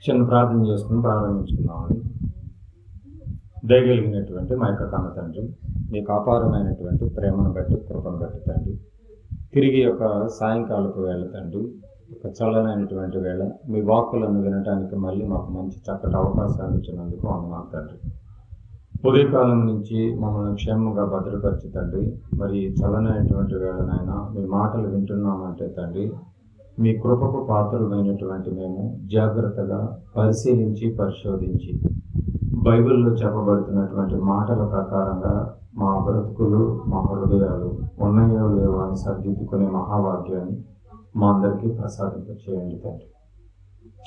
చిన్న ప్రార్థన చేసుకుని ప్రారంభించుకున్నామండి. దయగలిగినటువంటి మా యొక్క కన్న తండ్రి, మీకు అపారమైనటువంటి ప్రేమను బట్టి, కృపను బట్టి తండ్రి, తిరిగి ఒక సాయంకాలపు వేళ తండ్రి, ఒక చల్లనైనటువంటి వేళ మీ వాక్కులను వినడానికి మళ్ళీ మాకు మంచి చక్కటి అవకాశాన్ని ఇచ్చినందుకు వందనాలు తండ్రి. ఉదయకాలం నుంచి మమ్మల్ని క్షేమంగా భద్రపరిచి తండ్రి, మరి చల్లనైనటువంటి వేళనైనా మీ మాటలు వింటున్నామంటే తండ్రి, మీ కృపకు పాత్రమైనటువంటి మేము జాగ్రత్తగా పరిశీలించి పరిశోధించి బైబిల్లో చెప్పబడుతున్నటువంటి మాటల ప్రకారంగా మా బ్రతుకులు, మా హృదయాలు ఉన్నాయో లేవో అని సరిదిద్దుకునే మహావాక్యాన్ని మా అందరికీ ప్రసాదింపచేయండి తండ్రి.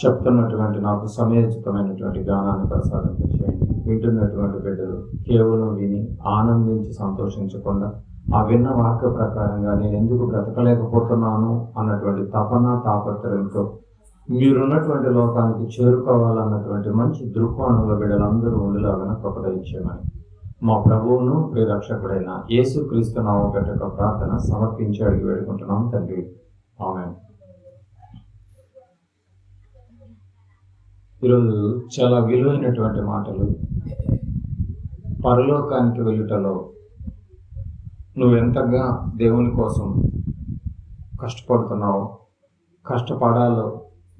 చెప్తున్నటువంటి నాకు సమయోచితమైనటువంటి జ్ఞానాన్ని ప్రసాదింపచేయండి. వింటున్నటువంటి బిడ్డలు కేవలం విని ఆనందించి సంతోషించకుండా ఆ విన్న వాక్య ప్రకారంగా నేను ఎందుకు బ్రతకలేకపోతున్నాను అన్నటువంటి తపన తాపత్రయంతో మీరున్నటువంటి లోకానికి చేరుకోవాలన్నటువంటి మంచి దృక్కోణంలో బిడ్డలందరూ ఉండేలాగా కృప దయచేయమని మా ప్రభువును ప్రియరక్షకుడైన యేసుక్రీస్తు నామమున పెట్టక ప్రార్థన సమర్పించి అడిగి వేడుకుంటున్నాం తండ్రి. ఆమేన్. ఈరోజు చాలా విలువైనటువంటి మాటలు. పరలోకానికి వెళ్ళుటలో నువ్వెంతగా దేవుని కోసం కష్టపడుతున్నావో, కష్టపడాలో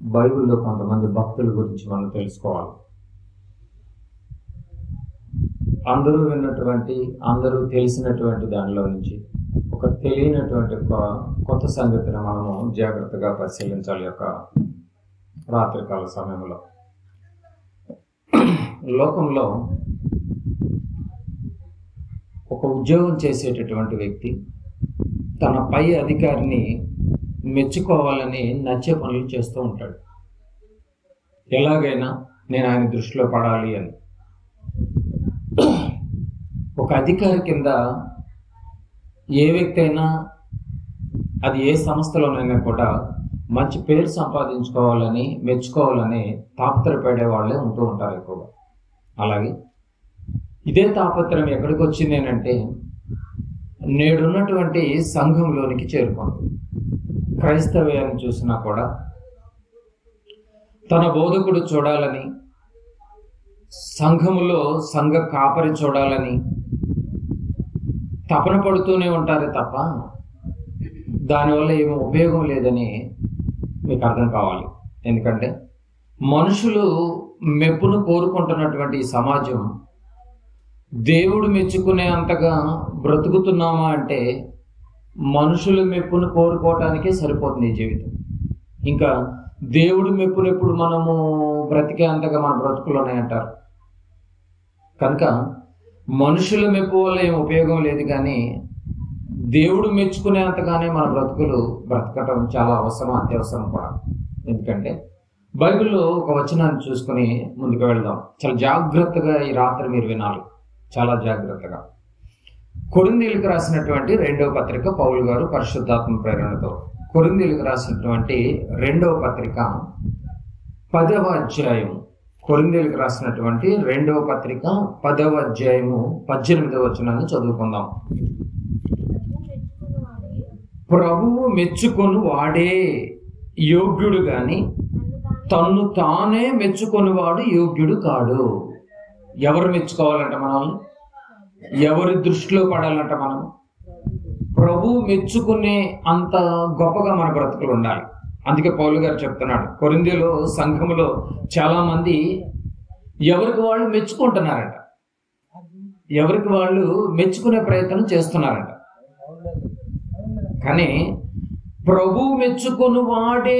బైబిల్లో కొంతమంది భక్తుల గురించి మనం తెలుసుకోవాలి. అందరూ విన్నటువంటి, అందరూ తెలిసినటువంటి దానిలో నుంచి ఒక తెలియనటువంటి కొత్త సంగతిని మనము జాగ్రత్తగా పరిశీలించాలి. యొక్క రాత్రికాల సమయంలో లోకంలో ఒక ఉద్యోగం చేసేటటువంటి వ్యక్తి తన పై అధికారిని మెచ్చుకోవాలని నచ్చే పనులు చేస్తూ ఉంటాడు. ఎలాగైనా నేను ఆయన దృష్టిలో పడాలి అని. ఒక అధికారి కింద ఏ వ్యక్తి అయినా, అది ఏ సంస్థలోనైనా కూడా మంచి పేరు సంపాదించుకోవాలని, మెచ్చుకోవాలని తాపత్రపడే వాళ్ళే ఉంటూ ఉంటారు ఎక్కువగా. అలాగే ఇదే తాపత్రయం ఎక్కడికి వచ్చింది అంటే నేడున్నటువంటి సంఘంలోనికి చేరుకుంది. క్రైస్తవ్యాన్ని చూసినా కూడా తన బోధకుడు చూడాలని, సంఘములో సంఘ కాపరి చూడాలని తపన పడుతూనే ఉంటారే తప్ప దానివల్ల ఏమీ ఉపయోగం లేదని మీకు అర్థం కావాలి. ఎందుకంటే మనుషులు మెప్పును కోరుకుంటున్నటువంటి ఈ సమాజం దేవుడు మెచ్చుకునే అంతగా బ్రతుకుతున్నామా అంటే మనుషులు మెప్పును కోరుకోవటానికే సరిపోతుంది ఈ జీవితం. ఇంకా దేవుడు మెప్పునెప్పుడు మనము బ్రతికే అంతగా మన బ్రతుకులు ఉన్నాయంటారు. కనుక మనుషుల మెప్పు వల్ల ఏం ఉపయోగం లేదు, కానీ దేవుడు మెచ్చుకునే అంతగానే మన బ్రతుకులు బ్రతకటం చాలా అవసరం, అత్యవసరం కూడా. ఎందుకంటే బైబిల్లో ఒక వచనాన్ని చూసుకుని ముందుకు వెళ్దాం. చాలా జాగ్రత్తగా ఈ రాత్రి మీరు వినాలి, చాలా జాగ్రత్తగా. కొరింథీయులకు రాసినటువంటి 2వ పత్రిక, పౌలు గారు పరిశుద్ధాత్మ ప్రేరణతో కొరింథీయులకు రాసినటువంటి 2వ పత్రిక 10వ అధ్యాయం, కొరింథీయులకు రాసినటువంటి 2వ పత్రిక 10వ అధ్యాయము 18వ వచనాన్ని చదువుకుందాం. ప్రభువు మెచ్చుకొని వాడే యోగ్యుడు గాని తన్ను తానే మెచ్చుకొని వాడు యోగ్యుడు కాడు. ఎవరు మెచ్చుకోవాలంట మనల్ని? ఎవరి దృష్టిలో పడాలంట మనం? ప్రభువు మెచ్చుకునే అంత గొప్పగా మన బ్రతుకులు ఉండాలి. అందుకే పౌలు గారు చెప్తున్నాడు, కొరింథీయులో సంఘములో చాలా మంది ఎవరికి వాళ్ళు మెచ్చుకుంటున్నారంట, ఎవరికి వాళ్ళు మెచ్చుకునే ప్రయత్నం చేస్తున్నారంట. కానీ ప్రభువు మెచ్చుకుని వాడే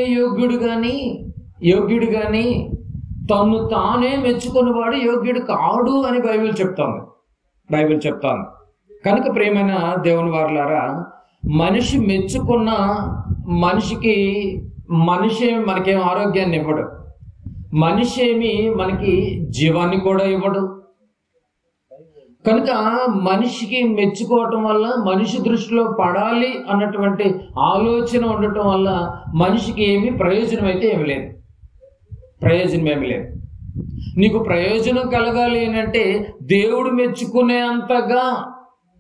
యోగ్యుడు గాని తన్ను తానే మెచ్చుకుని వాడు యోగ్యుడు కాడు అని బైబిల్ చెప్తోంది. కనుక ప్రియమైన దేవుని వారలారా, మనిషి మెచ్చుకున్న మనిషి మనకేం ఆరోగ్యాన్ని ఇవ్వడు, మనిషి ఏమి మనకి జీవాన్ని కూడా ఇవ్వడు. కనుక మనిషికి మెచ్చుకోవటం వల్ల, మనిషి దృష్టిలో పడాలి అన్నటువంటి ఆలోచన ఉండటం వల్ల మనిషికి ప్రయోజనం ఏమి లేదు. నీకు ప్రయోజనం కలగాలి అంటే దేవుడు మెచ్చుకునే అంతగా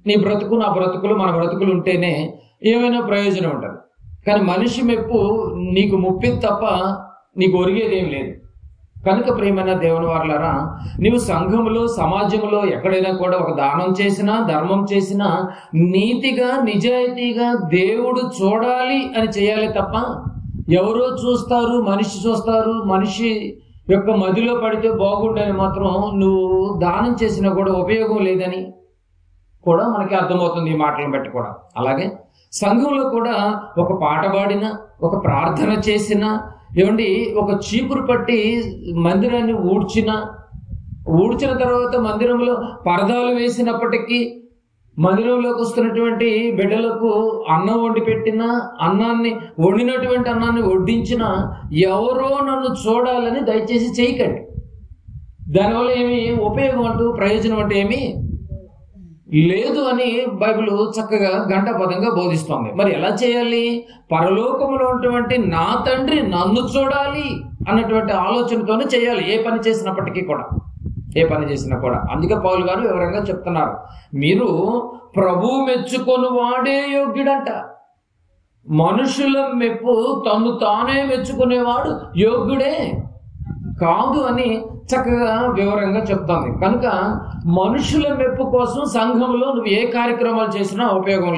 నీ బ్రతుకు, నా బ్రతుకులు, మన బ్రతుకులు ఉంటేనే ఏమైనా ప్రయోజనం ఉంటుంది. కానీ మనిషి మెప్పు నీకు ముప్పిది తప్ప నీకు ఒరిగేదేం లేదు. కనుక ప్రియమైన దేవుని వారలారా, నీవు సంఘములో సమాజంలో ఎక్కడైనా కూడా ఒక దానం చేసినా ధర్మం చేసినా నీతిగా నిజాయితీగా దేవుడు చూడాలి అని చేయాలి తప్ప ఎవరో చూస్తారు, మనిషి చూస్తారు, మనిషి యొక్క మదిలో పడితే బాగుండని మాత్రం నువ్వు దానం చేసినా కూడా ఉపయోగం లేదని కూడా మనకి అర్థమవుతుంది ఈ మాటలను బట్టి కూడా. అలాగే సంఘంలో కూడా ఒక పాట పాడినా ఒక ప్రార్థన చేసినా ఏమండి ఒక చీపురు పట్టి మందిరాన్ని ఊడ్చిన తర్వాత మందిరంలో పరదాలు వేసినప్పటికీ మందిరంలోకి వస్తున్నటువంటి బిడ్డలకు అన్నం వండి పెట్టినా వండినటువంటి అన్నాన్ని వడ్డించినా ఎవరో నన్ను చూడాలని దయచేసి చేయకండి. దానివల్ల ఏమి ఉపయోగం అంటూ ప్రయోజనం అంటే ఏమి లేదు అని బైబిల్ చక్కగా గంటపదంగా బోధిస్తోంది. మరి ఎలా చేయాలి? పరలోకములో ఉన్నటువంటి నా తండ్రి నన్ను చూడాలి అన్నటువంటి ఆలోచనతోనే చేయాలి ఏ పని చేసినప్పటికీ కూడా, ఏ పని చేసినా కూడా. అందుకే పౌలు గారు వివరంగా చెప్తున్నారు, మీరు ప్రభువు మెచ్చుకొని వాడే యోగ్యుడంట. మనుషుల మెప్పు తను తానే మెచ్చుకునేవాడు యోగ్యుడే కాదు అని చక్కగా వివరంగా చెప్తాను. కనుక మనుషుల మెప్పు కోసం సంఘంలో నువ్వు ఏ కార్యక్రమాలు చేసినా ఉపయోగం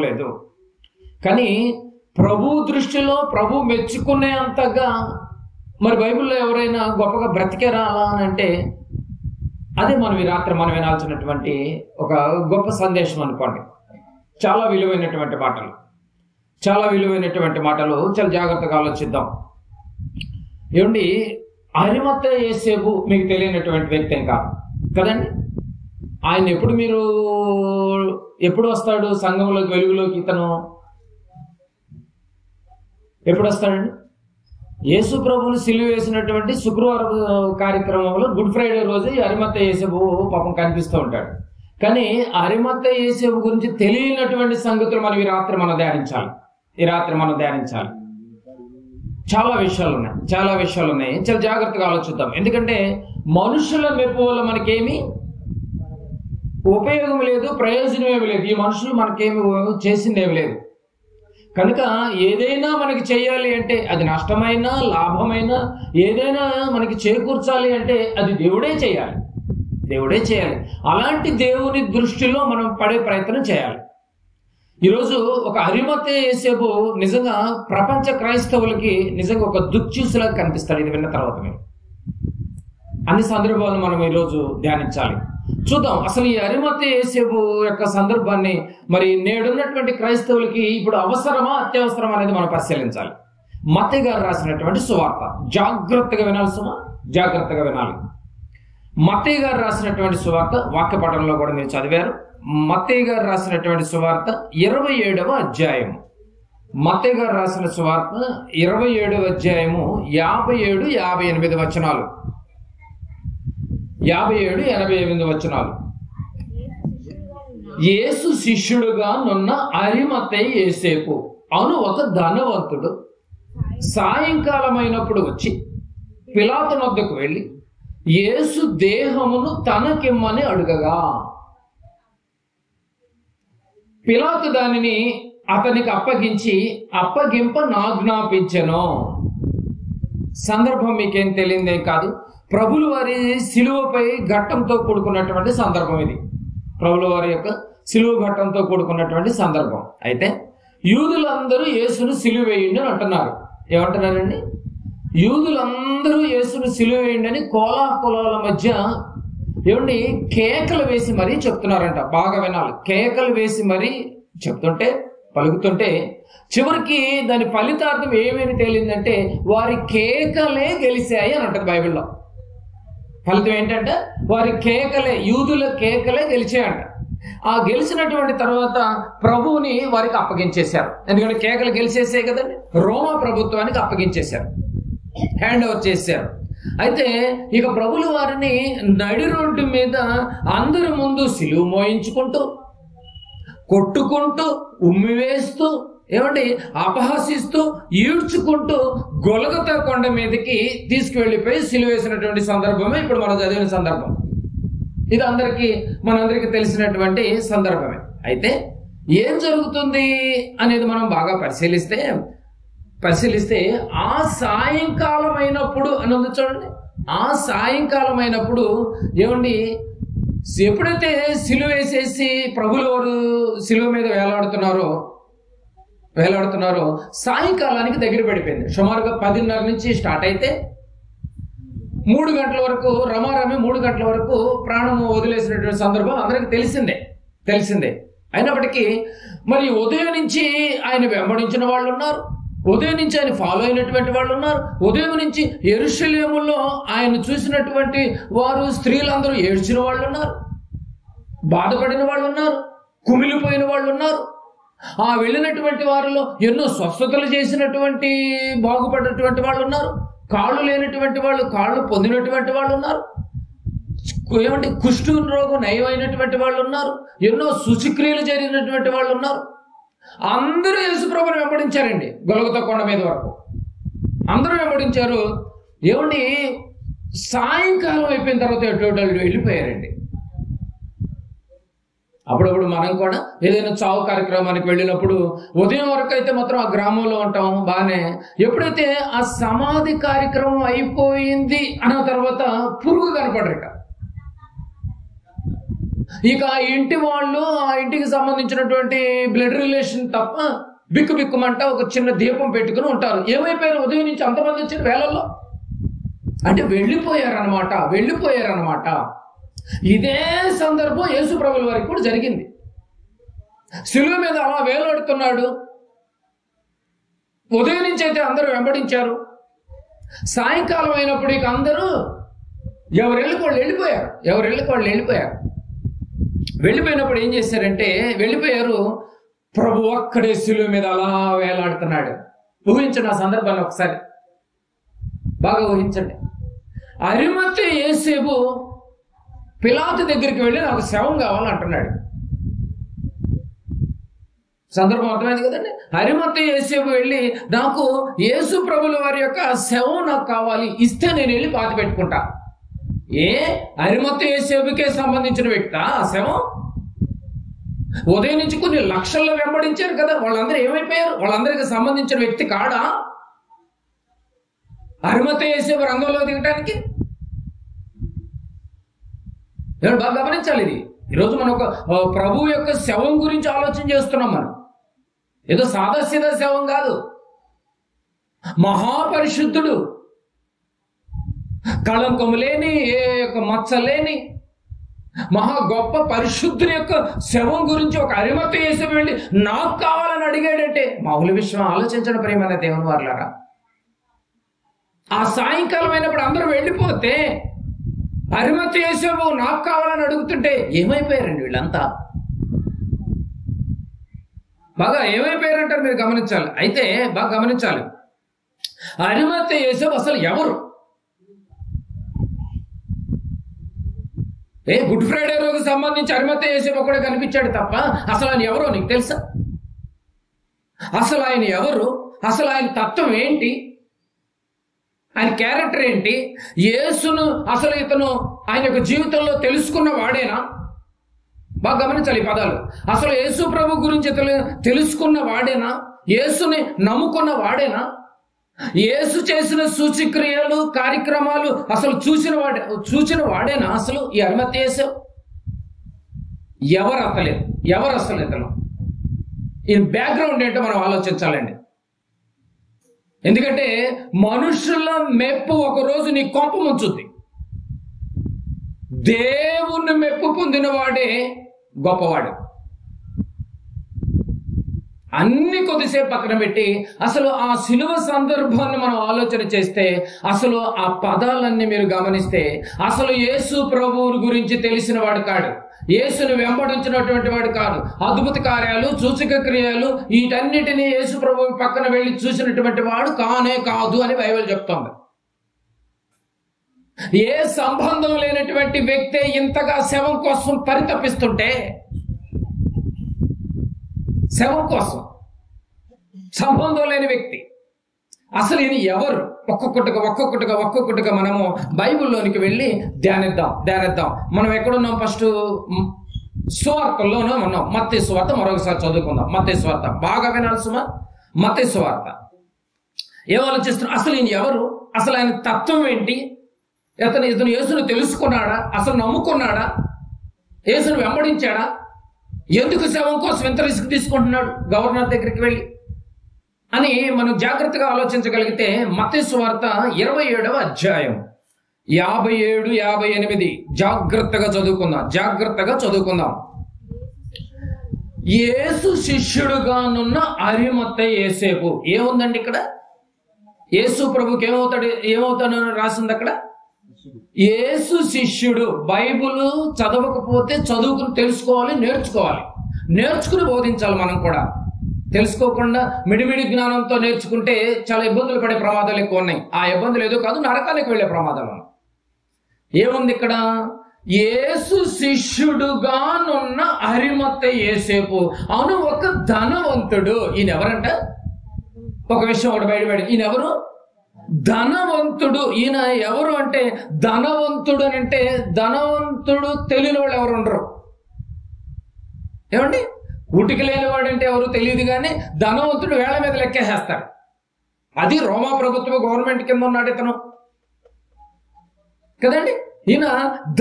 లేదు. కానీ ప్రభు దృష్టిలో ప్రభు మెచ్చుకునే అంతగా మరి బైబిల్లో ఎవరైనా గొప్పగా బ్రతికేరా అలా అని అంటే అదే మనం ఈ రాత్రి మనం వినాల్సినటువంటి ఒక గొప్ప సందేశం అనుకోండి. చాలా విలువైనటువంటి మాటలు, చాలా జాగ్రత్తగా ఆలోచిద్దాం. ఏమండి, అరిమత్తయి యోసేపు మీకు తెలియనటువంటి వ్యక్తి ఏం కాదు కదండి. ఆయన ఎప్పుడు వస్తాడు సంఘంలోకి, వెలుగులోకి? ఇతను ఎప్పుడు వస్తాడండి? యేసు ప్రభువుని సిలువ వేసినటువంటి శుక్రవారం కార్యక్రమంలో గుడ్ ఫ్రైడే రోజు అరిమత్తయి యోసేపు పాపం కనిపిస్తూ ఉంటాడు. కానీ అరిమత్తయి యోసేపు గురించి తెలియనటువంటి సంగతులు మనం ఈ రాత్రి మనం ధ్యానించాలి. చాలా విషయాలు ఉన్నాయి. చాలా జాగ్రత్తగా ఆలోచిద్దాం. ఎందుకంటే మనుషుల మెప్పు వల్ల మనకేమి ఉపయోగం లేదు, ప్రయోజనం ఏమి లేదు. ఈ మనుషులు మనకేమి చేసిందేమి లేదు. కనుక ఏదైనా మనకి చేయాలి అంటే, అది నష్టమైనా లాభమైనా ఏదైనా మనకి చేకూర్చాలి అంటే అది దేవుడే చేయాలి. అలాంటి దేవుని దృష్టిలో మనం పడే ప్రయత్నం చేయాలి. ఈరోజు ఒక అరిమత్తయి యోసేపు నిజంగా ప్రపంచ క్రైస్తవులకి నిజంగా ఒక దుఃఖిసులా కనిపిస్తాడు. ఇది విన్న తర్వాత మీరు అన్ని సందర్భాలను మనం ఈరోజు ధ్యానించాలి. చూద్దాం అసలు ఈ అరిమత్తయి యోసేపు యొక్క సందర్భాన్ని మరి నేడున్నటువంటి క్రైస్తవులకి ఇప్పుడు అవసరమా అత్యవసరమా అనేది మనం పరిశీలించాలి. మత్తయి గారు రాసినటువంటి సువార్త జాగ్రత్తగా వినాలి. మత్తయి గారు రాసినటువంటి సువార్త వాక్య పఠనంలో కూడా మీరు చదివారు. మత్తయి గారు రాసినటువంటి సువార్త 27వ అధ్యాయం. మత్తయి గారు రాసిన సువార్త 27వ అధ్యాయము 57-58 వచనాలు. 57-58 వచనాలు. యేసు శిష్యుడుగా నున్న అరిమత్తయి యోసేపు అను ఒక ధనవంతుడు సాయంకాలమైనప్పుడు వచ్చి పిలాతు వద్దకు వెళ్ళి యేసు దేహమును తనకిమ్మని అడుగగా పిలాతు దానిని అతనికి అప్పగించి అప్పగింపనాజ్ఞాపించెను. సందర్భం మీకేం తెలియదేం కాదు. ప్రభుల వారి సిలువపై ఘట్టంతో కూడుకున్నటువంటి సందర్భం ఇది. ప్రభుల వారి యొక్క సిలువ ఘట్టంతో కూడుకున్నటువంటి సందర్భం. అయితే యూదులందరూ యేసును సిలువ వేయండి అని అంటున్నారు. ఏమంటున్నారండి? యూదులందరూ యేసును సిలువ వేయండి అని కోలాహలాల మధ్య ఏమండి కేకలు వేసి మరీ చెప్తున్నారంట. బాగా వినాలి. కేకలు వేసి మరీ పలుకుతుంటే చివరికి దాని ఫలితార్థం ఏమేమి తేలిందంటే వారి కేకలే గెలిచాయి అని అంటది బైబిల్లో. ఫలితం ఏంటంటే వారి యూదుల కేకలే గెలిచాయంట. ఆ గెలిచినటువంటి తర్వాత ప్రభువుని వారికి అప్పగించేశారు. ఎందుకంటే కేకలు గెలిచేసే కదండి, రోమా ప్రభుత్వానికి అప్పగించేశారు, హ్యాండ్ ఓవర్ చేశారు. అయితే ఇక ప్రభుల వారిని నడి రోడ్డు మీద అందరి ముందు సిలువ మోయించుకుంటూ, కొట్టుకుంటూ, ఉమ్మివేస్తూ, అపహసిస్తూ, ఈడ్చుకుంటూ గొలగతా కొండ మీదకి తీసుకువెళ్ళిపోయి సిలువ వేసినటువంటి సందర్భమే ఇప్పుడు మనం చదివిన సందర్భం. ఇది మనందరికీ తెలిసినటువంటి సందర్భమే. అయితే ఏం జరుగుతుంది అనేది మనం బాగా పరిశీలిస్తే పరిశీలిస్తే ఆ సాయంకాలం అయినప్పుడు అని ఉంది చూడండి. ఆ సాయంకాలం అయినప్పుడు ఏమండి, ఎప్పుడైతే సిలువ వేసేసి ప్రభుల వారు సిలువ మీద వేలాడుతున్నారో సాయంకాలానికి దగ్గర పడిపోయింది. సుమారుగా 10:30 నుంచి స్టార్ట్ అయితే 3 గంటల వరకు రమారమి 3 గంటల వరకు ప్రాణము వదిలేసినటువంటి సందర్భం అందరికి తెలిసిందే. అయినప్పటికీ మరి ఉదయం నుంచి ఆయన వెంబడించిన వాళ్ళు ఉన్నారు, ఉదయం నుంచి ఆయన ఫాలో అయినటువంటి వాళ్ళు ఉన్నారు, ఉదయం నుంచి యెరూషలేములో ఆయన చూసినటువంటి వారు స్త్రీలందరూ ఏడ్చిన వాళ్ళు ఉన్నారు, బాధపడిన వాళ్ళు ఉన్నారు, కుమిలిపోయిన వాళ్ళు ఉన్నారు. ఆ వెళ్ళినటువంటి వారిలో ఎన్నో స్వస్థతలు చేసినటువంటి బాగుపడినటువంటి వాళ్ళు ఉన్నారు, కాళ్ళు లేనటువంటి వాళ్ళు కాళ్ళు పొందినటువంటి వాళ్ళు ఉన్నారు, ఏమంటే కుష్టు రోగం నయమైనటువంటి వాళ్ళు ఉన్నారు, ఎన్నో శుచిక్రియలు జరిగినటువంటి వాళ్ళు ఉన్నారు. అందరూ యేసుప్రభుని వెంబడించారండి. గొలగొతా కొండ మీద వరకు అందరూ వెంబడించారు. ఏమండి, సాయంకాలం అయిపోయిన తర్వాత ఎటువంటి వెళ్ళిపోయారండి. అప్పుడప్పుడు మనం కూడా ఏదైనా చావు కార్యక్రమానికి వెళ్ళినప్పుడు ఉదయం వరకు అయితే మాత్రం ఆ గ్రామంలో ఉంటాం బాగానే. ఎప్పుడైతే ఆ సమాధి కార్యక్రమం అయిపోయింది అన్న తర్వాత పురుగు కనపడరు. ఇక ఆ ఇంటి వాళ్ళు ఆ ఇంటికి సంబంధించినటువంటి బ్లడ్ రిలేషన్ తప్ప బిక్కుమంట ఒక చిన్న దీపం పెట్టుకుని ఉంటారు. ఏమైపోయారు ఉదయం నుంచి అంతమంది వచ్చిన వేళల్లో అంటే వెళ్ళిపోయారనమాట. ఇదే సందర్భం యేసు ప్రభుల వారికి కూడా జరిగింది. శిలువ మీద అలా వేలాడుతున్నాడు. ఉదయం నుంచి అయితే అందరూ వెంబడించారు. సాయంకాలం అయినప్పుడు ఇక అందరూ ఎవరెళ్ళకి వాళ్ళు వెళ్ళిపోయారు. వెళ్ళిపోయినప్పుడు ఏం చేశారంటే వెళ్ళిపోయారు. ప్రభు ఒక్కడే శిలువ మీద అలా వేలాడుతున్నాడు. ఊహించండి ఆ సందర్భాన్ని ఒకసారి బాగా ఊహించండి. అరిమత్తయి యోసేపు పిలాతు దగ్గరికి వెళ్ళి నాకు శవం కావాలంటున్నాడు. సందర్భం అర్థమైంది కదండి. అరిమత్తయి యోసేపు వెళ్ళి నాకు యేసు ప్రభుల వారి యొక్క శవం నాకు కావాలి, ఇస్తే నేను వెళ్ళి పాతి పెట్టుకుంటా. అరిమత్తయి యోసేపుకే సంబంధించిన వ్యక్తి ఆ శవం? ఉదయం నుంచి కొన్ని లక్షల్లో వెంబడించారు కదా, వాళ్ళందరూ ఏమైపోయారు? వాళ్ళందరికి సంబంధించిన వ్యక్తి కాడా అరిమత్తయి యోసేపు రంగంలో దిగటానికి? బాగా గమనించాలి. ఇది ఈరోజు మనం ఒక ప్రభు యొక్క శవం గురించి ఆలోచన చేస్తున్నాం. మనం ఏదో సాదాసీదా శవం కాదు, మహాపరిశుద్ధుడు, కళంకము లేని, ఏ యొక్క మచ్చ లేని మహా గొప్ప పరిశుద్ధుని యొక్క శవం గురించి ఒక అరిమత్తయి యోసేపు వెళ్ళి నాకు కావాలని అడిగాడంటే మామూలు విషయం ఆలోచించడం ప్రియమైన దేవుని వారలారా. ఆ సాయంకాలం అయినప్పుడు అందరూ వెళ్ళిపోతే అరిమత్తయి యోసేపు నాకు కావాలని అడుగుతుంటే ఏమైపోయారండి వీళ్ళంతా? బాగా ఏమైపోయారంటారు మీరు గమనించాలి. అయితే బాగా గమనించాలి, అరిమత్తయి యోసేపు అసలు ఎవరు? గుడ్ ఫ్రైడే రోజు సంబంధించి అరిమత్తయి యోసేపు కూడా కనిపించాడు తప్ప అసలు ఆయన ఎవరో నీకు తెలుసా? అసలు ఆయన ఎవరు? అసలు ఆయన తత్వం ఏంటి? ఆయన క్యారెక్టర్ ఏంటి? యేసును అసలు ఇతను ఆయన యొక్క జీవితంలో తెలుసుకున్న వాడేనా? బాగా గమనించాలి ఈ పదాలు. అసలు యేసు ప్రభు గురించి తెలుసుకున్న వాడేనా? యేసుని నమ్ముకున్న వాడేనా? యేసు చేసిన సూచక్రియలు కార్యక్రమాలు అసలు చూసిన వాడేనా అసలు ఈ అరిమత్తయి యోసేపు? ఎవరు అసలు ఇతను? ఈ బ్యాక్గ్రౌండ్ ఏంటో మనం ఆలోచించాలండి. ఎందుకంటే మనుషుల మెప్పు ఒకరోజు నీ కొంప ముంచుద్ది. దేవుణ్ణి మెప్పు పొందిన వాడే గొప్పవాడు. అన్ని కొద్దిసేపు పక్కన పెట్టి అసలు ఆ శిలువ సందర్భాన్ని మనం ఆలోచన చేస్తే అసలు ఆ పదాలన్నీ మీరు గమనిస్తే అసలు యేసు ప్రభువు గురించి తెలిసిన వాడు కాడు, యేసును వెంబడించినటువంటి వాడు కాదు. అద్భుత కార్యాలు, సూచక క్రియలు వీటన్నిటినీ యేసు ప్రభువు పక్కన వెళ్ళి చూసినటువంటి వాడు కానే కాదు అని బైబిల్ చెప్తోంది. ఏ సంబంధం లేనటువంటి వ్యక్తే ఇంతగా శవం కోసం పరితపిస్తుంటే, శవం కోసం సంబంధం లేని వ్యక్తి అసలు ఈయన ఎవరు? ఒక్కొక్కటిగా మనము బైబిల్లోనికి వెళ్ళి ధ్యానిద్దాం. మనం ఎక్కడున్నాం? ఫస్ట్ సువార్తల్లోనే ఉన్నాం. మత్తయి సువార్త మరొకసారి చదువుకుందాం. మత్తయి సువార్త బాగా వినాలి సుమా. మత్తయి సువార్త ఏం ఆలోచిస్తున్నాడు? అసలు ఈయన ఎవరు? అసలు ఆయన తత్వం ఏంటి? ఇతను యేసును తెలుసుకున్నాడా? అసలు నమ్ముకున్నాడా? యేసును వెంబడించాడా? ఎందుకు శవం కోసం ఎంత రిస్క్ తీసుకుంటున్నాడు గవర్నర్ దగ్గరికి వెళ్ళి అని మనం జాగ్రత్తగా ఆలోచించగలిగితే మత్తయి సువార్త 27వ అధ్యాయం 57, 58 జాగ్రత్తగా చదువుకుందాం. యేసు శిష్యుడుగానున్న అరిమత్తయి యోసేపు. ఏముందండి ఇక్కడ? యేసు ప్రభుకి ఏమవుతాడని రాసింది అక్కడ? యేసు శిష్యుడు. బైబుల్ చదవకపోతే చదువుకుని తెలుసుకోవాలి, నేర్చుకుని బోధించాలి. మనం కూడా తెలుసుకోకుండా మిడిమిడి జ్ఞానంతో నేర్చుకుంటే చాలా ఇబ్బందులు పడే ప్రమాదాలు ఎక్కువ ఉన్నాయి. ఆ ఇబ్బందులు ఏదో కాదు, నరకానికి వెళ్ళే ప్రమాదాలు. ఏముంది ఇక్కడ? యేసు శిష్యుడుగానున్న అరిమత్తయి యోసేపు. అవును, ఒక ధనవంతుడు. ఈయన ఎవరంట? ఒక విషయం ఒకటి బయటపడి, ఈయన ఎవరు? ధనవంతుడు. ఈయన ఎవరు అంటే ధనవంతుడు అని అంటే ధనవంతుడు తెలియని వాళ్ళు ఎవరు ఉండరు. ఏమండి? కూటికి లేనివాడు అంటే ఎవరు తెలియదు, కానీ ధనవంతుడు వేళ్ల మీద లెక్కేసేస్తాడు. అది రోమా ప్రభుత్వ గవర్నమెంట్ కింద ఉన్నాడు ఇతను కదండి. ఈయన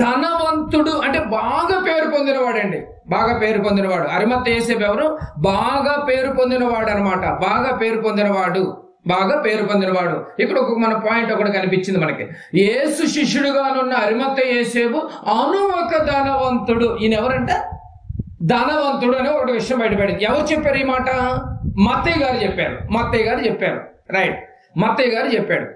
ధనవంతుడు అంటే బాగా పేరు పొందినవాడండి. అరిమత్తయి యోసేపు ఎవరు? బాగా పేరు పొందినవాడు అనమాట. బాగా పేరు పొందినవాడు. ఇక్కడ మన పాయింట్ ఒకటి కనిపించింది మనకి. యేసు శిష్యుడుగానున్న అరిమత్తయి యోసేపు అను ఒక ధనవంతుడు. ఈయన ఎవరంట? ధనవంతుడు అని ఒక విషయం బయటపడింది. ఎవరు చెప్పారు ఈ మాట? మత్తయి గారు చెప్పారు. రైట్, మత్తయి గారు చెప్పాడు.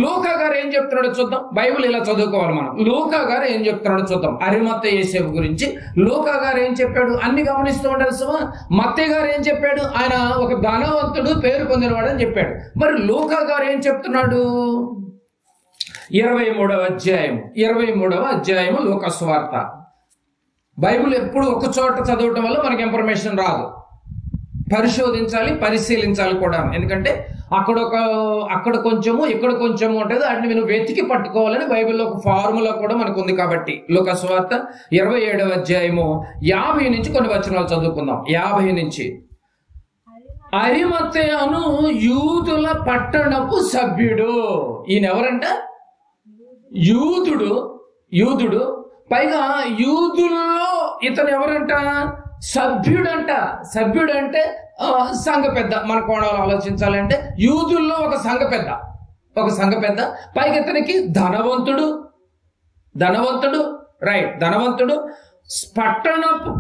లూకా గారు ఏం చెప్తున్నాడో చూద్దాం. బైబిల్ ఇలా చదువుకోవాలి మనం. లూకా గారు ఏం చెప్తున్నాడో చూద్దాం అరిమత్తయి యోసేపు గురించి. లూకా గారు ఏం చెప్పాడు అన్ని గమనిస్తూ ఉండాలి సుమా. మత్తయి గారు ఏం చెప్పాడు? ఆయన ఒక ధనవంతుడు, పేరు పొందినవాడు అని చెప్పాడు. మరి లూకా గారు ఏం చెప్తున్నాడు? 23వ అధ్యాయము లూకా సువార్త. బైబిల్ ఎప్పుడు ఒక చోట చదవటం వల్ల మనకి ఇన్ఫర్మేషన్ రాదు. పరిశీలించాలి కూడా. ఎందుకంటే అక్కడ కొంచెము ఇక్కడ కొంచెము ఉంటుంది. వాటిని మనం వెతికి పట్టుకోవాలని బైబిల్లో ఒక ఫార్ములా కూడా మనకు ఉంది. కాబట్టి లూకా సువార్త 27వ అధ్యాయము 50 నుంచి కొన్ని వచనాలు చదువుకుందాం. 50 నుంచి. అరిమత్తయి అను యూదుల పట్టణపు సభ్యుడు. ఈయన ఎవరంట? యూదుడు. పైగా యూదుల్లో ఇతను ఎవరంట? సభ్యుడంటే సంఘ పెద్ద. మన కోణాలు ఆలోచించాలంటే యూదుల్లో ఒక సంఘ పెద్ద. పైగా ఇతనికి ధనవంతుడు. రైట్, ధనవంతుడు.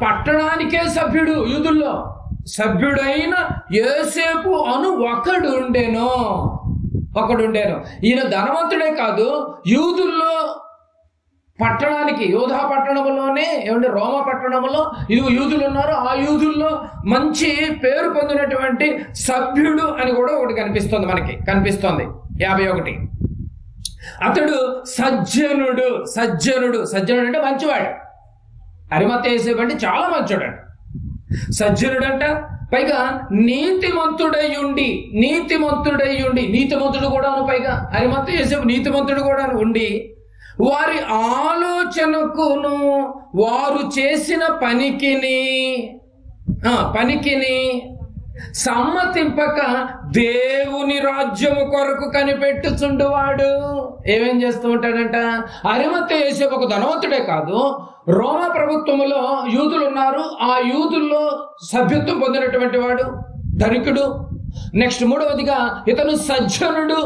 పట్టణానికే సభ్యుడు. యూదుల్లో సభ్యుడైన యోసేపు అను ఒకడుండెను. ఈయన ధనవంతుడే కాదు, యూదుల్లో పట్టణానికి, యోధా పట్టణంలోనే ఏమంటే రోమా పట్టణంలో యూదులు ఉన్నారు. ఆ యూదుల్లో మంచి పేరు పొందినటువంటి సభ్యుడు అని కూడా ఒకటి కనిపిస్తుంది. 51. అతడు సజ్జనుడు అంటే మంచివాడు. అరిమత్తయి యోసేపు అంటే చాలా మంచోడు అంట, సజ్జనుడు అంట. పైగా నీతిమంతుడై నీతిమంతుడు కూడాను. పైగా అరిమత్తయి యోసేపు నీతిమంతుడు కూడా ఉండి వారి ఆలోచనకును వారు చేసిన పనికిని సమ్మతింపక దేవుని రాజ్యము కొరకు కనిపెట్టుచుండువాడు. ఏమేం చేస్తూ ఉంటాడంట? అరిమత్తయి యోసేపు ఒక ధనవంతుడే కాదు, రోమా ప్రభుత్వములో యూదులు ఉన్నారు. ఆ యూదుల్లో సభ్యత్వం పొందినటువంటి వాడు, ధనికుడు. నెక్స్ట్ 3వదిగా ఇతను సజ్జనుడు.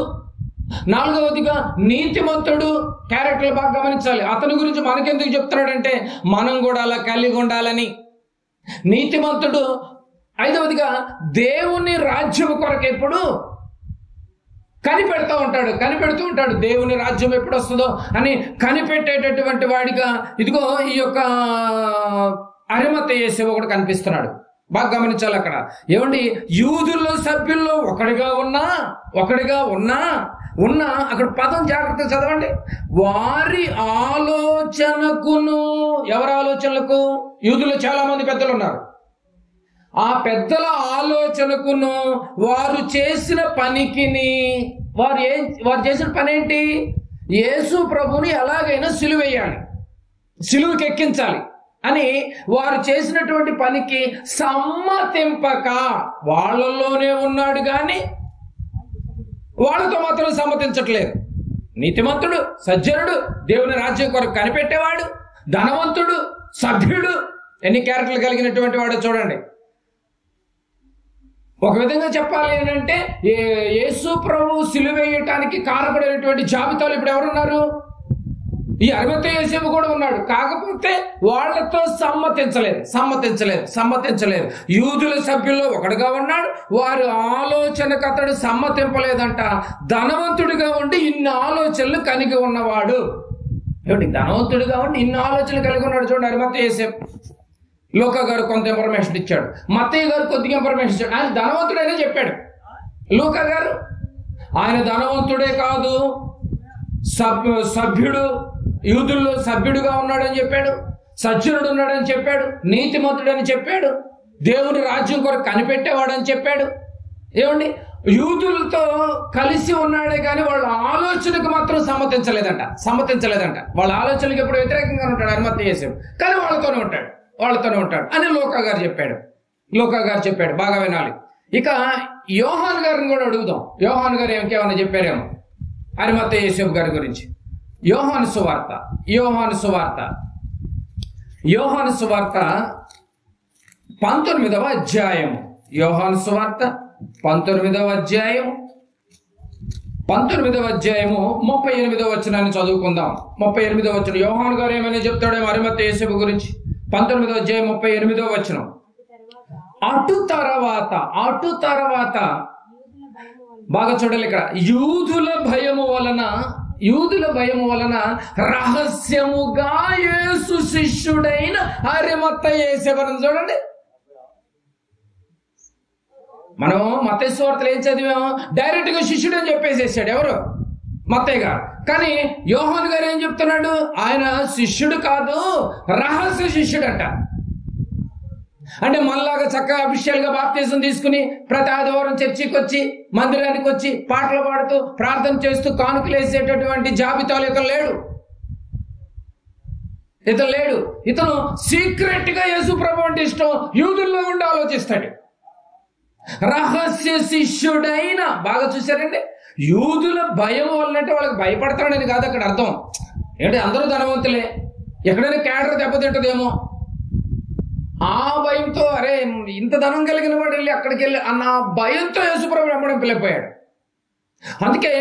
4వదిగా నీతిమంతుడు. క్యారెక్టర్లు బాగా గమనించాలి. అతని గురించి మనకెందుకు చెప్తున్నాడంటే మనం కూడా అలా కలిగి ఉండాలని. నీతిమంతుడు. 5వదిగా దేవుని రాజ్యం కొరకు ఎప్పుడు కనిపెడుతూ ఉంటాడు. దేవుని రాజ్యం ఎప్పుడు వస్తుందో అని కనిపెట్టేటటువంటి వాడిగా ఇదిగో ఈ యొక్క అరిమత్తయి యోసేపు ఒకటి కనిపిస్తున్నాడు. బాగా గమనించాలి. అక్కడ ఏమండి, యూదుల్లో సభ్యుల్లో ఒకడిగా ఉన్నా అక్కడ పదం జాగ్రత్తగా చదవండి. వారి ఆలోచనకును. ఎవరి ఆలోచనలకు? యూదుల్లో చాలా మంది పెద్దలు ఉన్నారు. ఆ పెద్దల ఆలోచనకును వారు చేసిన పనికిని. వారు చేసిన పని ఏంటి? యేసు ప్రభుని ఎలాగైనా సిలువకి ఎక్కించాలి అని వారు చేసినటువంటి పనికి సమ్మతింపక, వాళ్ళల్లోనే ఉన్నాడు కానీ వాళ్ళతో మాత్రం సమ్మతించట్లేదు. నీతిమంతుడు, సజ్జనుడు, దేవుని రాజ్యం కొరకు కనిపెట్టేవాడు, ధనవంతుడు, సభ్యుడు, ఎన్ని క్యారెక్టర్లు కలిగినటువంటి వాడో చూడండి. ఒక విధంగా చెప్పాలి ఏంటంటే యేసు ప్రభు సిలువ వేయటానికి కారకుడైనటువంటి జాబితాలు ఇప్పుడు ఎవరున్నారు? ఈ అరిమతయి యోసేపు కూడా ఉన్నాడు. కాకపోతే వాళ్ళతో సమ్మతించలేదు. యూదుల సభ్యుల్లో ఒకడుగా ఉన్నాడు. వారి ఆలోచనకు అతడు సమ్మతింపలేదంట. ధనవంతుడిగా ఉండి ఇన్ని ఆలోచనలు కలిగి ఉన్నవాడు. ధనవంతుడిగా ఉండి ఇన్ని ఆలోచనలు కలిగి ఉన్నాడు. చూడండి, అరిమతయి యోసేపు. లూకా గారు కొంత ఇన్ఫర్మేషన్ ఇచ్చాడు, మత్తయి గారు కొద్దిగా ఇన్ఫర్మేషన్ ఇచ్చాడు. ఆయన ధనవంతుడైనా చెప్పాడు. లూకా గారు ఆయన ధనవంతుడే కాదు, సభ్యుడు, యూదుల్లో సభ్యుడుగా ఉన్నాడని చెప్పాడు, సజ్జనుడు ఉన్నాడని చెప్పాడు, నీతిమంతుడని చెప్పాడు, దేవుని రాజ్యం కొరకు కనిపెట్టేవాడని చెప్పాడు. ఏమండి, యూదులతో కలిసి ఉన్నాడే కానీ వాళ్ళ ఆలోచనకు మాత్రం సమ్మతించలేదంట. వాళ్ళ ఆలోచనలకు ఎప్పుడు వ్యతిరేకంగా ఉంటాడు అరిమతయి యోసేపు, కానీ వాళ్ళతోనే ఉంటాడు అని లూకా గారు చెప్పాడు. బాగా వినాలి. ఇక యోహాను గారిని కూడా అడుగుదాం. యోహాను గారు ఇంకేమన్నా చెప్పారేమో అరిమతయి యోసేపు గారి గురించి. యోహాను సువార్త 19వ అధ్యాయం. యోహాను సువార్త 19వ అధ్యాయం 38వ వచనాన్ని చదువుకుందాం. 38వ వచనం యోహాను గారు ఏమైనా చెప్తాడేమో అరిమతయి యోసేపు గురించి. 19వ అధ్యాయం 38వ వచనం. అటు తర్వాత బాగా చూడాలి ఇక్కడ. యూదుల భయము వలన రహస్యముగా యేసు శిష్యుడైన అరిమతయి యోసేపు. చూడండి, మనం మత్తయి సువార్తలో ఏం చదివాము? డైరెక్ట్ గా శిష్యుడు అని చెప్పేసేసాడు ఎవరు? మత్తయి గారు. కానీ యోహాను గారు ఏం చెప్తున్నాడు? ఆయన శిష్యుడు కాదు, రహస్య శిష్యుడంట. అంటే మనలాగా చక్కగా అఫీషియల్ గా బాప్తిజం తీసుకుని ప్రతి ఆదివారం చర్చికి వచ్చి, మందిరానికి వచ్చి, పాటలు పాడుతూ, ప్రార్థన చేస్తూ, కానుకలు వేసేటటువంటి జాబితాలు ఇతను లేడు. ఇతను సీక్రెట్ గా యేసు ప్రభు అంటే ఇష్టం, యూదుల్లో ఉండి ఆలోచిస్తాడు. రహస్య శిష్యుడైన, బాగా చూశారండి, యూదుల భయం వల్లంటే వాళ్ళకి భయపడతాడని కాదు అక్కడ అర్థం. ఏంటంటే అందరూ ధనవంతులే, ఎక్కడైనా క్యాడర్ దెబ్బతింటదేమో ఆ భయంతో, అరే ఇంత ధనం కలిగిన వాడు వెళ్ళి అక్కడికి వెళ్ళి అన్న భయంతో యేసుప్రభు వెంబడింపు వెళ్ళిపోయాడు. అందుకే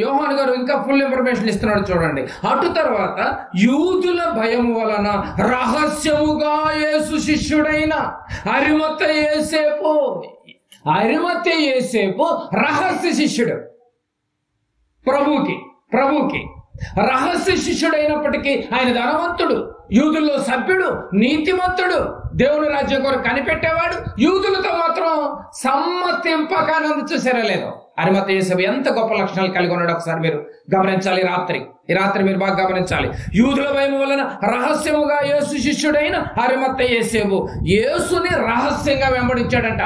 యోహాను గారు ఇంకా ఫుల్ ఇన్ఫర్మేషన్ ఇస్తున్నాడు చూడండి. అటు తర్వాత యూదుల భయము వలన రహస్యముగా యేసు శిష్యుడైన అరిమతయి యోసేపు రహస్య శిష్యుడు, ప్రభుకి రహస్య శిష్యుడైనప్పటికీ ఆయన ధనవంతుడు, యూదుల్లో సభ్యుడు, నీతిమంతుడు, దేవుని రాజ్యం కొరకు కనిపెట్టేవాడు. యూదులతో మాత్రం సమ్మతింపకానందు చూసారా లేదు? అరిమతయి యోసేపు ఎంత గొప్ప లక్షణాలు కలిగి ఉన్నాడు ఒకసారి మీరు గమనించాలి. ఈ రాత్రి మీరు బాగా గమనించాలి. యూదుల భయం వలన రహస్యముగా యేసు శిష్యుడైన అరిమతయి యోసేపు యేసుని రహస్యంగా వెంబడించాడంట,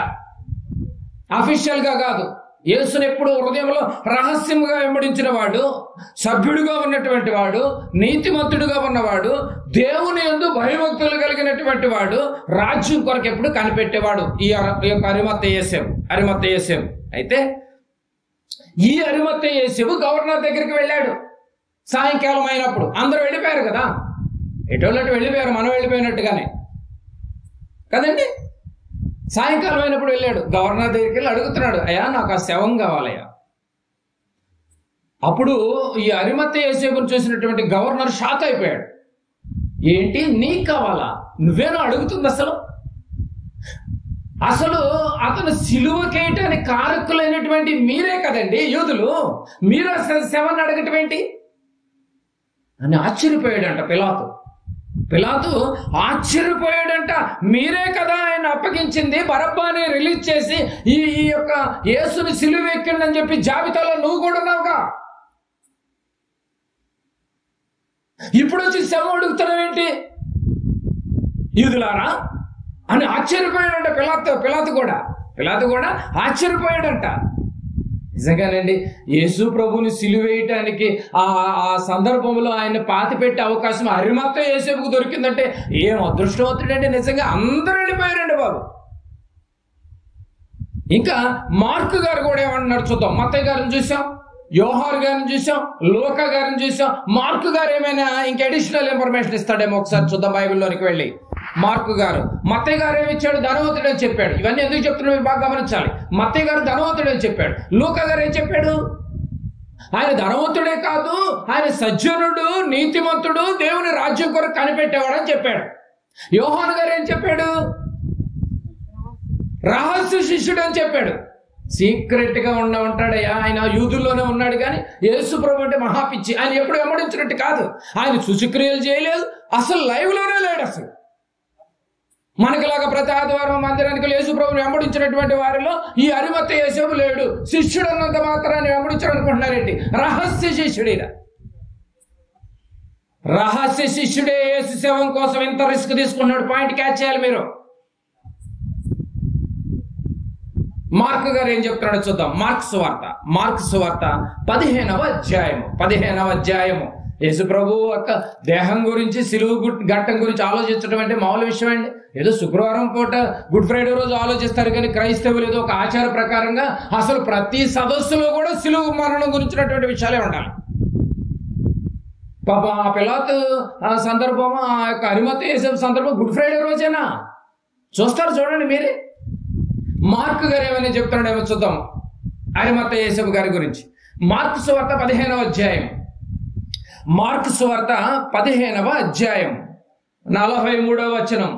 అఫీషియల్ గా కాదు. యేసుని ఎప్పుడు హృదయంలో రహస్యముగా వెంబడించిన వాడు, సభ్యుడిగా ఉన్నటువంటి వాడు, నీతిమంతుడిగా ఉన్నవాడు, దేవుని యందు భయభక్తులు కలిగినటువంటి వాడు, రాజ్యం కొరకు ఎప్పుడు కనిపెట్టేవాడు ఈ యొక్క అరిమతయి యోసేపు. అయితే ఈ అరిమతయి యోసేపు గవర్నర్ దగ్గరికి వెళ్ళాడు. సాయంకాలం అయినప్పుడు అందరూ వెళ్ళిపోయారు కదా, ఎటోళ్ళట్టు వెళ్ళిపోయారు, మనం వెళ్ళిపోయినట్టుగానే కదండి. సాయంకాలం అయినప్పుడు వెళ్ళాడు, గవర్నర్ దగ్గరికి వెళ్ళి అడుగుతున్నాడు, అయ్యా నాకు ఆ శవం కావాలయ్యా. అప్పుడు ఈ అరిమతయి యోసేపును చూసినటువంటి గవర్నర్ షాక్ అయిపోయాడు. ఏంటి నీకు కావాలా? నువ్వేనో అడుగుతుంది అసలు అతను సిలువకేయటానికి కారకులైనటువంటి మీరే కదండి యూదులు, మీరు శవాన్ని అడగటం ఏంటి అని ఆశ్చర్యపోయాడంట పిలాతు ఆశ్చర్యపోయాడంట. మీరే కదా ఆయన అప్పగించింది, బరబ్బాని రిలీజ్ చేసి ఈ యొక్క యేసుని సిలువ ఎక్కిండని చెప్పి జాబితాలో నువ్వు కూడా ఉన్నావుగా, ఇప్పుడు వచ్చి శవం అడుగుతున్నావేంటి యూదులారా అని ఆశ్చర్యపోయాడంట పిలాతు కూడా ఆశ్చర్యపోయాడంట. నిజంగానండి, యేసు ప్రభుని సిలువేయటానికి ఆ సందర్భంలో ఆయన పాతి పెట్టే అవకాశం అరిమతయి యోసేపుకు దొరికిందంటే ఏం అదృష్టవంతుడండి. నిజంగా అందరూ వెళ్ళిపోయారండి బాబు. ఇంకా మార్కు గారు కూడా ఏమన్నాడు చూద్దాం. మత్తయి గారిని చూసాం, యోహాను గారిని చూసాం, లూకా గారిని చూసాం. మార్కు గారు ఏమైనా ఇంకా అడిషనల్ ఇన్ఫర్మేషన్ ఇస్తాడేమో ఒకసారి చూద్దాం బైబిల్లోనికి వెళ్ళి. మార్కు గారు, మత్తయి గారు ఏమి ఇచ్చాడు? ధనవంతుడు అని చెప్పాడు. ఇవన్నీ ఎందుకు చెప్తున్నావు బాగా గమనించాలి. మత్తయి గారు ధనవంతుడు అని చెప్పాడు. లూకా గారు ఏం చెప్పాడు? ఆయన ధనవంతుడే కాదు, ఆయన సజ్జనుడు, నీతిమంతుడు, దేవుని రాజ్యం కొరకు కనిపెట్టేవాడు అని చెప్పాడు. యోహాను గారు ఏం చెప్పాడు? రహస్య శిష్యుడు అని చెప్పాడు. సీక్రెట్ గా ఉంటాడయ్యా, ఆయన యూదుల్లోనే ఉన్నాడు కానీ యేసు ప్రభు అంటే మహాపిచ్చి. ఆయన ఎప్పుడు వెంబడించినట్టు కాదు, ఆయన సూచక్రియలు చేయలేదు, అసలు లైవ్ లోనే లేడు. అసలు మనకిలాగా ప్రతి ఆదివారం మందిరానికి యేసు ప్రభుని వెంబడించినటువంటి వారిలో ఈ అరిమత్తయి యోసేపు లేడు. శిష్యుడు అన్నంత మాత్రాన్ని వెంబడించాడు అనుకుంటున్నారేంటి? రహస్య శిష్యుడేనా? రహస్య శిష్యుడే యేసు శవం కోసం ఎంత రిస్క్ తీసుకున్నాడు. పాయింట్ క్యాచ్ చేయాలి మీరు. మార్కు గారు ఏం చెప్తున్నాడో చూద్దాం. మార్కు సువార్త 15వ అధ్యాయము. యేసు ప్రభు యొక్క దేహం గురించి, సిలువు ఘట్టం గురించి ఆలోచించడం అంటే మామూలు విషయం అండి. ఏదో శుక్రవారం పూట గుడ్ ఫ్రైడే రోజు ఆలోచిస్తారు కానీ క్రైస్తవులు ఏదో ఒక ఆచార ప్రకారంగా అసలు ప్రతి సదస్సులో కూడా సిలువు మరణం గురించినటువంటి విషయాలే ఉండాలి. పాప ఆ పిలాతు సందర్భం, ఆ యొక్క అరిమత్తయి యోసేపు సందర్భం గుడ్ ఫ్రైడే రోజేనా? చూస్తారు చూడండి మీరే. మార్కు గారు ఏమైనా చెప్తున్నాడేమో చూద్దాం అరిమత్తయి యోసేపు గారి గురించి. మార్కు సువార్త 15వ అధ్యాయం. మార్కు సువార్త 15వ అధ్యాయం 43వ వచనం.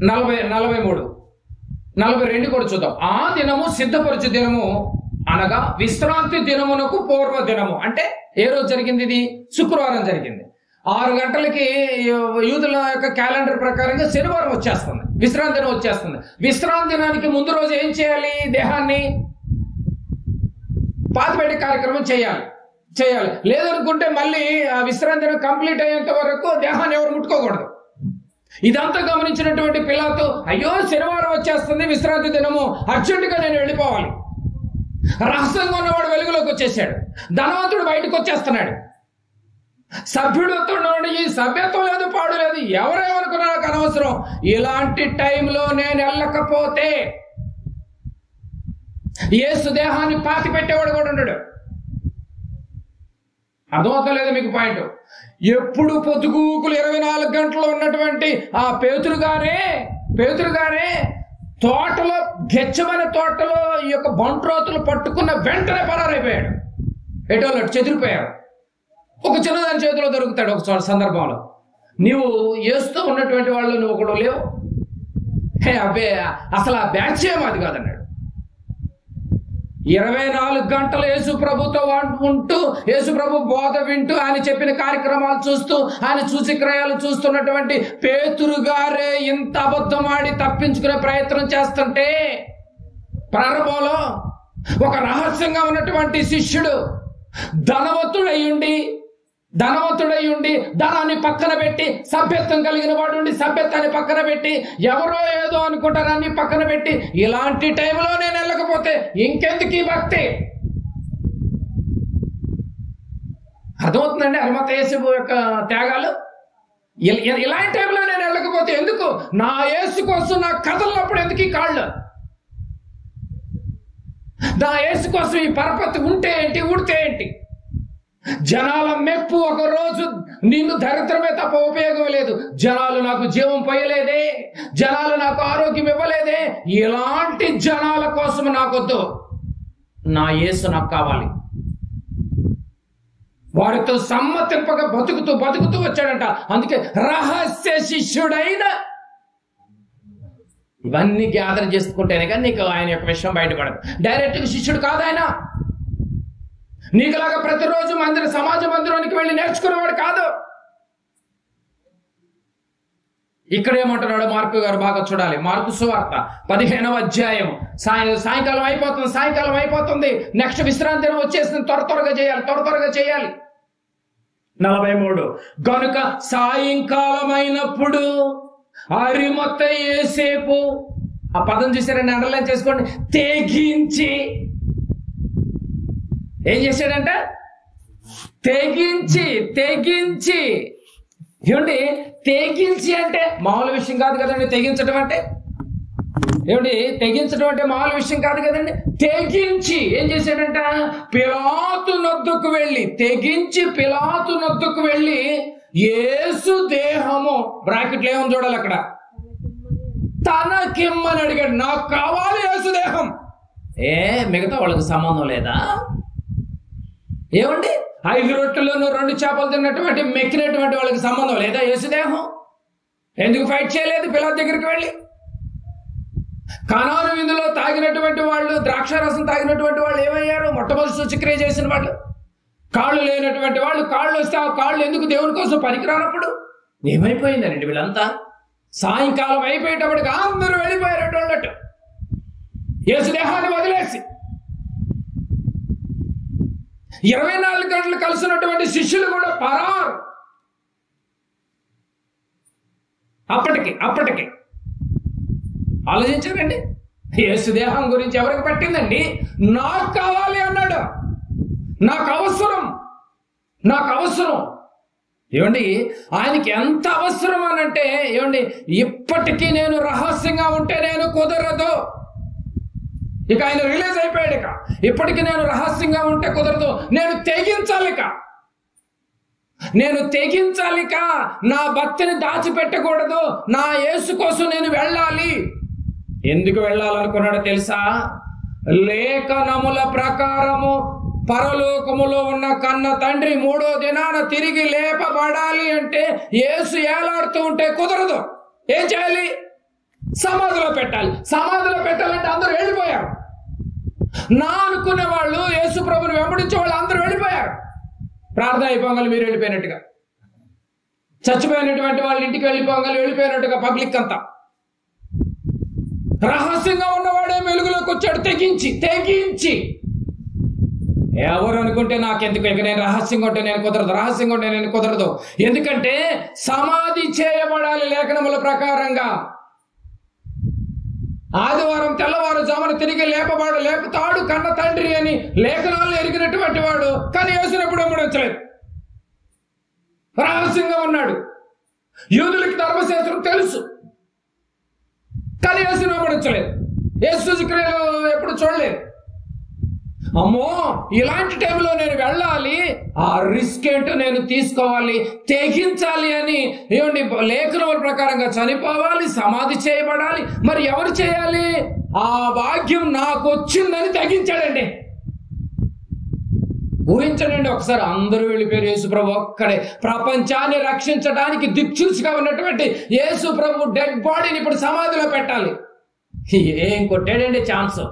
42 కూడా చూద్దాం. ఆ దినము సిద్ధపరచు దినము అనగా విశ్రాంతి దినమునకు పూర్వ దినము. అంటే ఏ రోజు జరిగింది? ఇది శుక్రవారం జరిగింది. 6 గంటలకి యూదుల యొక్క క్యాలెండర్ ప్రకారంగా శనివారం వచ్చేస్తుంది, విశ్రాంతి దినం వచ్చేస్తుంది. విశ్రాంతి దినానికి ముందు రోజు ఏం చేయాలి? దేహాన్ని పాతిపెట్టే కార్యక్రమం చేయాలి. లేదనుకుంటే మళ్ళీ ఆ విశ్రాంతి దినం కంప్లీట్ అయ్యేంత వరకు దేహాన్ని ఎవరు ముట్టుకోకూడదు. ఇదంతా గమనించినటువంటి పిలాతు, అయ్యో శనివారం వచ్చేస్తుంది, విశ్రాంతి దినము, అర్జెంటుగా నేను వెళ్ళిపోవాలి. రహస్యంగా ఉన్నవాడు వెలుగులోకి వచ్చేసాడు, ధనవంతుడు బయటకు వచ్చేస్తున్నాడు. సభ్యుడితో ఈ సభ్యత్వం లేదు, పాడు లేదు, ఎవరేమనుకున్నా నాకు అనవసరం. ఇలాంటి టైంలో నేను వెళ్ళకపోతే యేసు దేహాన్ని పాతి పెట్టేవాడు కూడా ఉండడు. అర్థమవుతా లేదు మీకు పాయింట్? ఎప్పుడు పొద్దుగూకులు 24 గంటలు ఉన్నటువంటి ఆ పేతురు గారే తోటలో, గెచ్చమనే తోటలో ఈ యొక్క బంట్రోతులు పట్టుకున్న వెంటనే పరారైపోయాడు. ఎటోళ్ళు చెదిరిపోయారు. ఒక చిన్నదాని చేతిలో దొరుకుతాడు ఒక సందర్భంలో. నీవు యేసుతో ఉన్నటువంటి వాళ్ళు నువ్వు ఒకడు లేవు. అబ్బే అసలు ఆ బ్యాచ్ అది కాదన్నాడు. 24 గంటలు యేసు ప్రభుతో ఉంటూ, యేసు ప్రభు బోధ వింటూ, ఆయన చెప్పిన కార్యక్రమాలు చూస్తూ, ఆయన సూచక్రియలు చూస్తున్నటువంటి పేతురు గారే ఇంత అబద్ధమాడి తప్పించుకునే ప్రయత్నం చేస్తుంటే, ప్రారంభంలో ఒక రహస్యంగా ఉన్నటువంటి శిష్యుడు ధనవంతుడయ్యుండి ధనాన్ని పక్కన పెట్టి, సభ్యత్వం కలిగిన వాడు ఉండి సభ్యత్వాన్ని పక్కన పెట్టి, ఎవరో ఏదో అనుకుంటారని పక్కన పెట్టి, ఇలాంటి టైంలో నేను వెళ్ళకపోతే ఇంకెందుకు ఈ భక్తి? అర్థమవుతుందండి అరిమత్తయి యోసేపు యొక్క త్యాగాలు? ఇలాంటి టైంలో నేను వెళ్ళకపోతే ఎందుకు? నా యేసు కోసం నా కథలప్పుడు ఎందుకు ఈ కాళ్ళు? నా యేసు కోసం ఈ పరపతి ఉంటే ఏంటి, ఊడితే ఏంటి? జనాల మెప్పు ఒక రోజు నిన్ను దరిద్రమే తప్ప ఉపయోగం లేదు. జనాలు నాకు జీవం పోయలేదే, జనాలు నాకు ఆరోగ్యం ఇవ్వలేదే, ఇలాంటి జనాల కోసం నాకొద్దు. నా యేసు నాకు కావాలి. వారితో సమ్మతింపగా బతుకుతూ వచ్చాడంట. అందుకే రహస్య శిష్యుడైన, ఇవన్నీ గ్యాదర్ చేసుకుంటేనే కానీ నీకు ఆయన యొక్క విషయం బయటపడదు. డైరెక్ట్గా శిష్యుడు కాదు ఆయన. నీకులాగా ప్రతిరోజు సమాజ మందిరానికి వెళ్ళి నేర్చుకునేవాడు కాదు. ఇక్కడ ఏమంటున్నాడు మార్కు గారు బాగా చూడాలి. మార్కు సువార్త 15వ అధ్యాయం. సాయంకాలం అయిపోతుంది. నెక్స్ట్ విశ్రాంతి దినం వచ్చేసింది. త్వరగా చేయాలి. 43 గనుక సాయంకాలం అయినప్పుడు అరిమత్తయి యోసేపు, ఆ పదం చూసారండి, అండర్లైన్ చేసుకోండి, తెగించి ఏం చేశాడంట? తెగించి ఏమండి తెగించి అంటే మామూలు విషయం కాదు కదండి. తెగించడం అంటే ఏమండి, తెగించడం అంటే మామూలు విషయం కాదు కదండి. తెగించి ఏం చేశాడంట, పిలాతు నొద్దకు వెళ్ళి, తెగించి పిలాతు నొద్దకు వెళ్ళి యేసు దేహము బ్రాకెట్లు ఏమని చూడాలి అక్కడ, తనకిమ్మని అడిగాడు. నాకు కావాలి యేసు దేహం. మిగతా వాళ్ళకి సంబంధం లేదా? ఏమండి 5 రొట్టెలను 2 చేపలు తిన్నటువంటి మెక్కినటువంటి వాళ్ళకి సంబంధం లేదా యేసు దేహం? ఎందుకు ఫైట్ చేయలేదు పిలాతు దగ్గరికి వెళ్ళి? కానాను విందులో తాగినటువంటి వాళ్ళు, ద్రాక్షారసం తాగినటువంటి వాళ్ళు ఏమయ్యారు? మొట్టమొదటి సూచక్రియ చేసిన వాళ్ళు. కాళ్ళు లేనటువంటి వాళ్ళు, కాళ్ళు వస్తే ఆ కాళ్ళు ఎందుకు దేవుని కోసం పనికిరానప్పుడు ఏమైపోయిందండి వీళ్ళంతా? సాయంకాలం అయిపోయేటప్పటికి అందరూ వెళ్ళిపోయారు వాళ్ళట్టు, యేసు దేహాన్ని వదిలేసి. 24 గంటలు కలిసినటువంటి శిష్యులు కూడా పరారు. అప్పటికి ఆలోచించారండి, యేసు దేహం గురించి ఎవరికి పట్టిందండి? నాకు కావాలి అన్నాడు. నాకు అవసరం. ఏమండి, ఆయనకి ఎంత అవసరం అనంటే, ఏమండి, ఇప్పటికీ నేను రహస్యంగా ఉంటే నేను కుదరదు. ఇక ఆయన రిలీజ్ అయిపోయాడు. ఇప్పటికీ నేను రహస్యంగా ఉంటే కుదరదు. నేను తెగించాలిక. నా భక్తిని దాచిపెట్టకూడదు. నా యేసు కోసం నేను వెళ్ళాలి. ఎందుకు వెళ్ళాలనుకున్నాడో తెలుసా? లేఖనముల ప్రకారము పరలోకములో ఉన్న కన్న తండ్రి 3వ దినాన తిరిగి లేపబడాలి అంటే యేసు ఏలాడుతూ ఉంటే కుదరదు. ఏం చేయాలి? సమాధిలో పెట్టాలి. సమాధిలో పెట్టాలంటే అందరూ వెళ్ళిపోయారు. నా అనుకునే వాళ్ళు, యేసు ప్రభుని వెంబడించే వాళ్ళు అందరూ వెళ్ళిపోయారు. ప్రార్థన అయిపోగాలి మీరు వెళ్ళిపోయినట్టుగా, చచ్చిపోయినటువంటి వాళ్ళ ఇంటికి వెళ్ళిపోయినట్టుగా పబ్లిక్ అంతా. రహస్యంగా ఉన్నవాడే వెలుగులోకి వచ్చాడు. తెగించి ఎవరు అనుకుంటే నాకెందుకు, ఇక నేను రహస్యంగా ఉంటే నేను కుదరదు. ఎందుకంటే సమాధి చేయబడాలి లేఖనముల ప్రకారంగా. ఆదివారం తెల్లవారుజామున తిరిగి లేపుతాడు కన్న తండ్రి అని లేఖనాలను ఎరిగినటువంటి వాడు. కానీ యేసుని ఎప్పుడు వెంబడించలేదు, రహస్యంగా ఉన్నాడు. యూదులకి ధర్మశాస్త్రం తెలుసు, కానీ యేసుని వెంబడించలేదు. యేసు సూచక్రియలు ఎప్పుడు చూడలేదు. అమ్మో, ఇలాంటి టైంలో నేను వెళ్ళాలి, ఆ రిస్క్ ఏంటో నేను తీసుకోవాలి, తెగించాలి అని. ఏమండి, లేఖనముల ప్రకారంగా చనిపోవాలి, సమాధి చేయబడాలి. మరి ఎవరు చేయాలి? ఆ భాగ్యం నాకు వచ్చిందని తెగించాడండి. ఊహించండి ఒకసారి, అందరూ వెళ్ళిపోయారు, యేసు ప్రభు ఒక్కడే. ప్రపంచాన్ని రక్షించడానికి దిక్సూచిగా ఉన్నటువంటి యేసు ప్రభు డెడ్ బాడీని ఇప్పుడు సమాధిలో పెట్టాలి. ఏం కొట్టాడండి ఛాన్స్.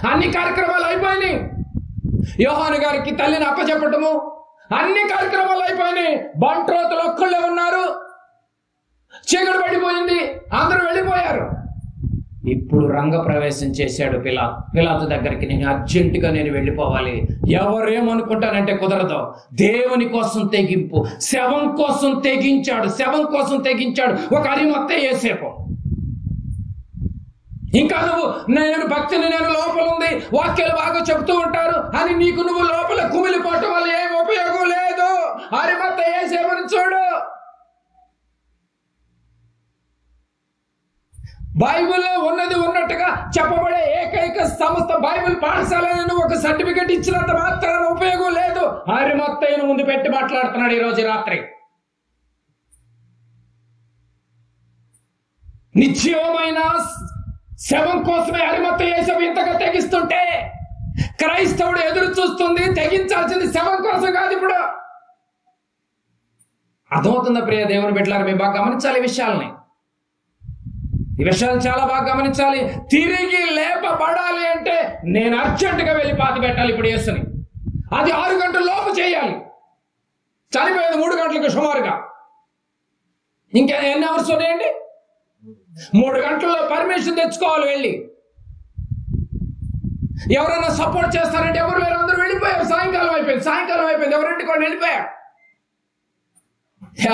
అన్ని కార్యక్రమాలు అయిపోయినాయి. యోహాను గారికి తల్లిని అప్పచెప్పటము, అన్ని కార్యక్రమాలు అయిపోయినాయి. బంట్రోతులు ఒక్కళ్ళే ఉన్నారు. చీకటి పడిపోయింది, అందరూ వెళ్ళిపోయారు. ఇప్పుడు రంగప్రవేశం చేశాడు పిలాతు దగ్గరికి. నేను అర్జెంటుగా వెళ్ళిపోవాలి. ఎవరేమనుకుంటానంటే కుదరదు. దేవుని కోసం తెగింపు, శవం కోసం తెగించాడు. ఒక అరిమత్తే యేసేపు. ఇంకా నేను భక్తిని లోపల ఉంది, వాక్యాలు బాగా చెప్తూ ఉంటారు అని నీకు నువ్వు లోపల కుమిలిపోవటం వల్ల ఏం ఉపయోగం లేదు. అరిమత్త యేసేపుని చూడు. బైబిల్లో ఉన్నది ఉన్నట్టుగా చెప్పబడే ఏకైక సంస్థ బైబిల్ పాఠశాలను ఒక సర్టిఫికెట్ ఇచ్చినంత మాత్రాన ఉపయోగం లేదు. అరిమత్తయ్యను ముందు పెట్టి మాట్లాడుతున్నాడు ఈరోజు రాత్రి. నిశ్చయమైన శవం కోసమే అరిమత్తయ్య యేసేపు ఇంతగా తెగిస్తుంటే క్రైస్తవుడు ఎదురు చూస్తుంది. తెగించాల్సింది శవం కోసం కాదు. ఇప్పుడు అర్థమవుతుందా ప్రియ దేవుని బిడ్డలారా? మేము బాగా గమనించాలి ఈ విషయాలు చాలా బాగా గమనించాలి. తిరిగి లేపబడాలి అంటే నేను అర్జెంటుగా వెళ్ళి పాతి పెట్టాలి ఇప్పుడు యేసుని. అది 6 గంటల లోపు చేయాలి. చనిపోయేది 3 గంటలకు సుమారుగా. ఇంకా ఎన్ని అవర్స్ ఉన్నాయండి? 3 గంటల్లో పర్మిషన్ తెచ్చుకోవాలి వెళ్ళి. ఎవరైనా సపోర్ట్ చేస్తారంటే ఎవరు లేరు, అందరూ వెళ్ళిపోయారు. సాయంకాలం అయిపోయింది, ఎవరింటికి వాళ్ళు వెళ్ళిపోయారు.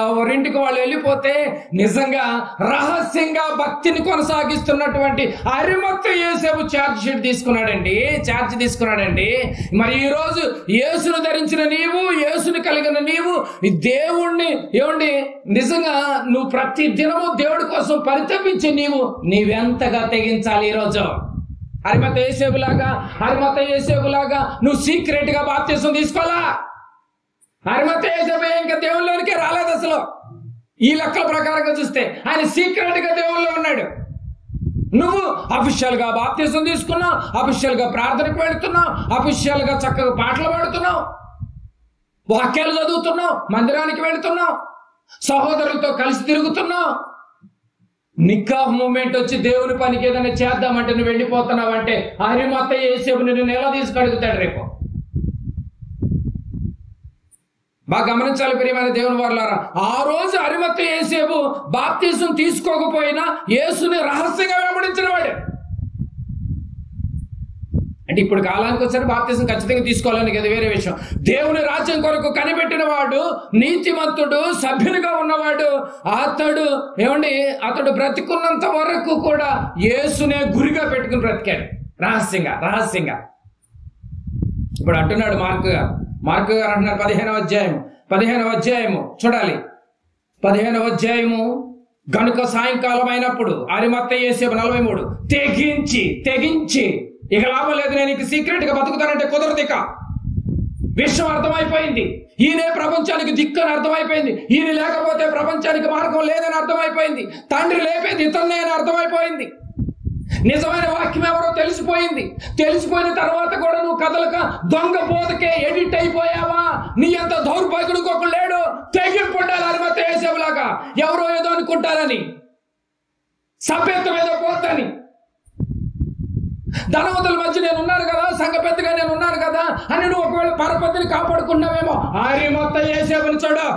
ఎవరింటికి వాళ్ళు వెళ్ళిపోతే నిజంగా రహస్యంగా భక్తిని కొనసాగిస్తున్నటువంటి అరిమత్తయి యోసేపు ఛార్జ్ తీసుకున్నాడండి. మరి ఈ రోజు యేసును ధరించిన నీవు, యేసుని కలిగిన నీవు, ఈ దేవుణ్ణి ఏమండి నిజంగా నువ్వు ప్రతి దినము దేవుడి కోసం పరితపించే నీవెంతగా తెగించాలి? ఈరోజు అరిమత్తయి యోసేపులాగా నువ్వు సీక్రెట్ గా బాప్తిసం తీసుకోవాలా? అరిమత్తయి యోసేపు ఇంకా దేవుళ్ళలోనికే రాలేదు అసలు. ఈ లెక్కల ప్రకారంగా చూస్తే ఆయన సీక్రెట్ గా దేవుళ్ళలో ఉన్నాడు. నువ్వు అఫీషియల్ గా బాప్తిసం తీసుకున్నావు, అఫీషియల్ గా ప్రార్థనకు వెళుతున్నావు, అఫీషియల్ గా చక్కగా పాటలు పాడుతున్నావు, వాక్యాలు చదువుతున్నావు, మందిరానికి వెళుతున్నావు, సహోదరులతో కలిసి తిరుగుతున్నావు. నిక్కాహ్ మూమెంట్ వచ్చి దేవుని పనికి ఏదైనా చేద్దామంటే నువ్వు వెళ్ళిపోతున్నావు అంటే అరిమత్తయి యోసేపు నిన్ను ఎలా తీసుకడుగుతాడు రేపు? బాగా గమనించాలి ప్రియమైన దేవుని వారలారా. ఆ రోజు అరిమత్తయి యోసేపు బాప్తిసం తీసుకోకపోయినా యేసుని రహస్యంగా వెంబడించిన వాడు. అంటే ఇప్పుడు కాలానికి వచ్చారు బాప్తిసం ఖచ్చితంగా తీసుకోవాలని కదా వేరే విషయం. దేవుని రాజ్యం కొరకు కనిపెట్టిన వాడు, నీతిమంతుడు, సభ్యునిగా ఉన్నవాడు, అతడు బ్రతికున్నంత వరకు కూడా యేసునే గురిగా పెట్టుకుని బ్రతికాడు రహస్యంగా. ఇప్పుడు అంటున్నాడు మార్కు గారు అంటున్నారు 15వ అధ్యాయము చూడాలి. 15వ అధ్యాయము గనుక సాయంకాలం అయినప్పుడు అరిమత్తయి యోసేపు 43 తెగించి ఇక లాభం లేదు, నేను ఇక సీక్రెట్ గా బతుకుతానంటే కుదరదు. ఇక విషయం అర్థమైపోయింది. ఈయనే ప్రపంచానికి దిక్కని అర్థమైపోయింది. ఈయన లేకపోతే ప్రపంచానికి మార్గం లేదని అర్థమైపోయింది. తండ్రి లేపేది ఇతన్నే అని అర్థమైపోయింది. నిజమైన వాక్యం ఎవరో తెలిసిపోయిన తర్వాత కూడా నువ్వు కథలక దొంగ బోధకే ఎడిట్ అయిపోయావా? నీ అంత దౌర్భాగ్యుడు ఇంకొకడు లేడు. తెగింపుండాలి అరిమత్తయి యోసేపులాగా. ఎవరో ఏదో అనుకుంటారని, సభ్యత్వం ఏదో పోతని, ధనవంతుల మధ్య నేను ఉన్నాను కదా, సంఘ పెద్దగా నేను ఉన్నాను కదా అని నువ్వు ఒకవేళ పరపతిని కాపాడుకున్నావేమో. అరిమత్తయి యోసేపుని చూడు,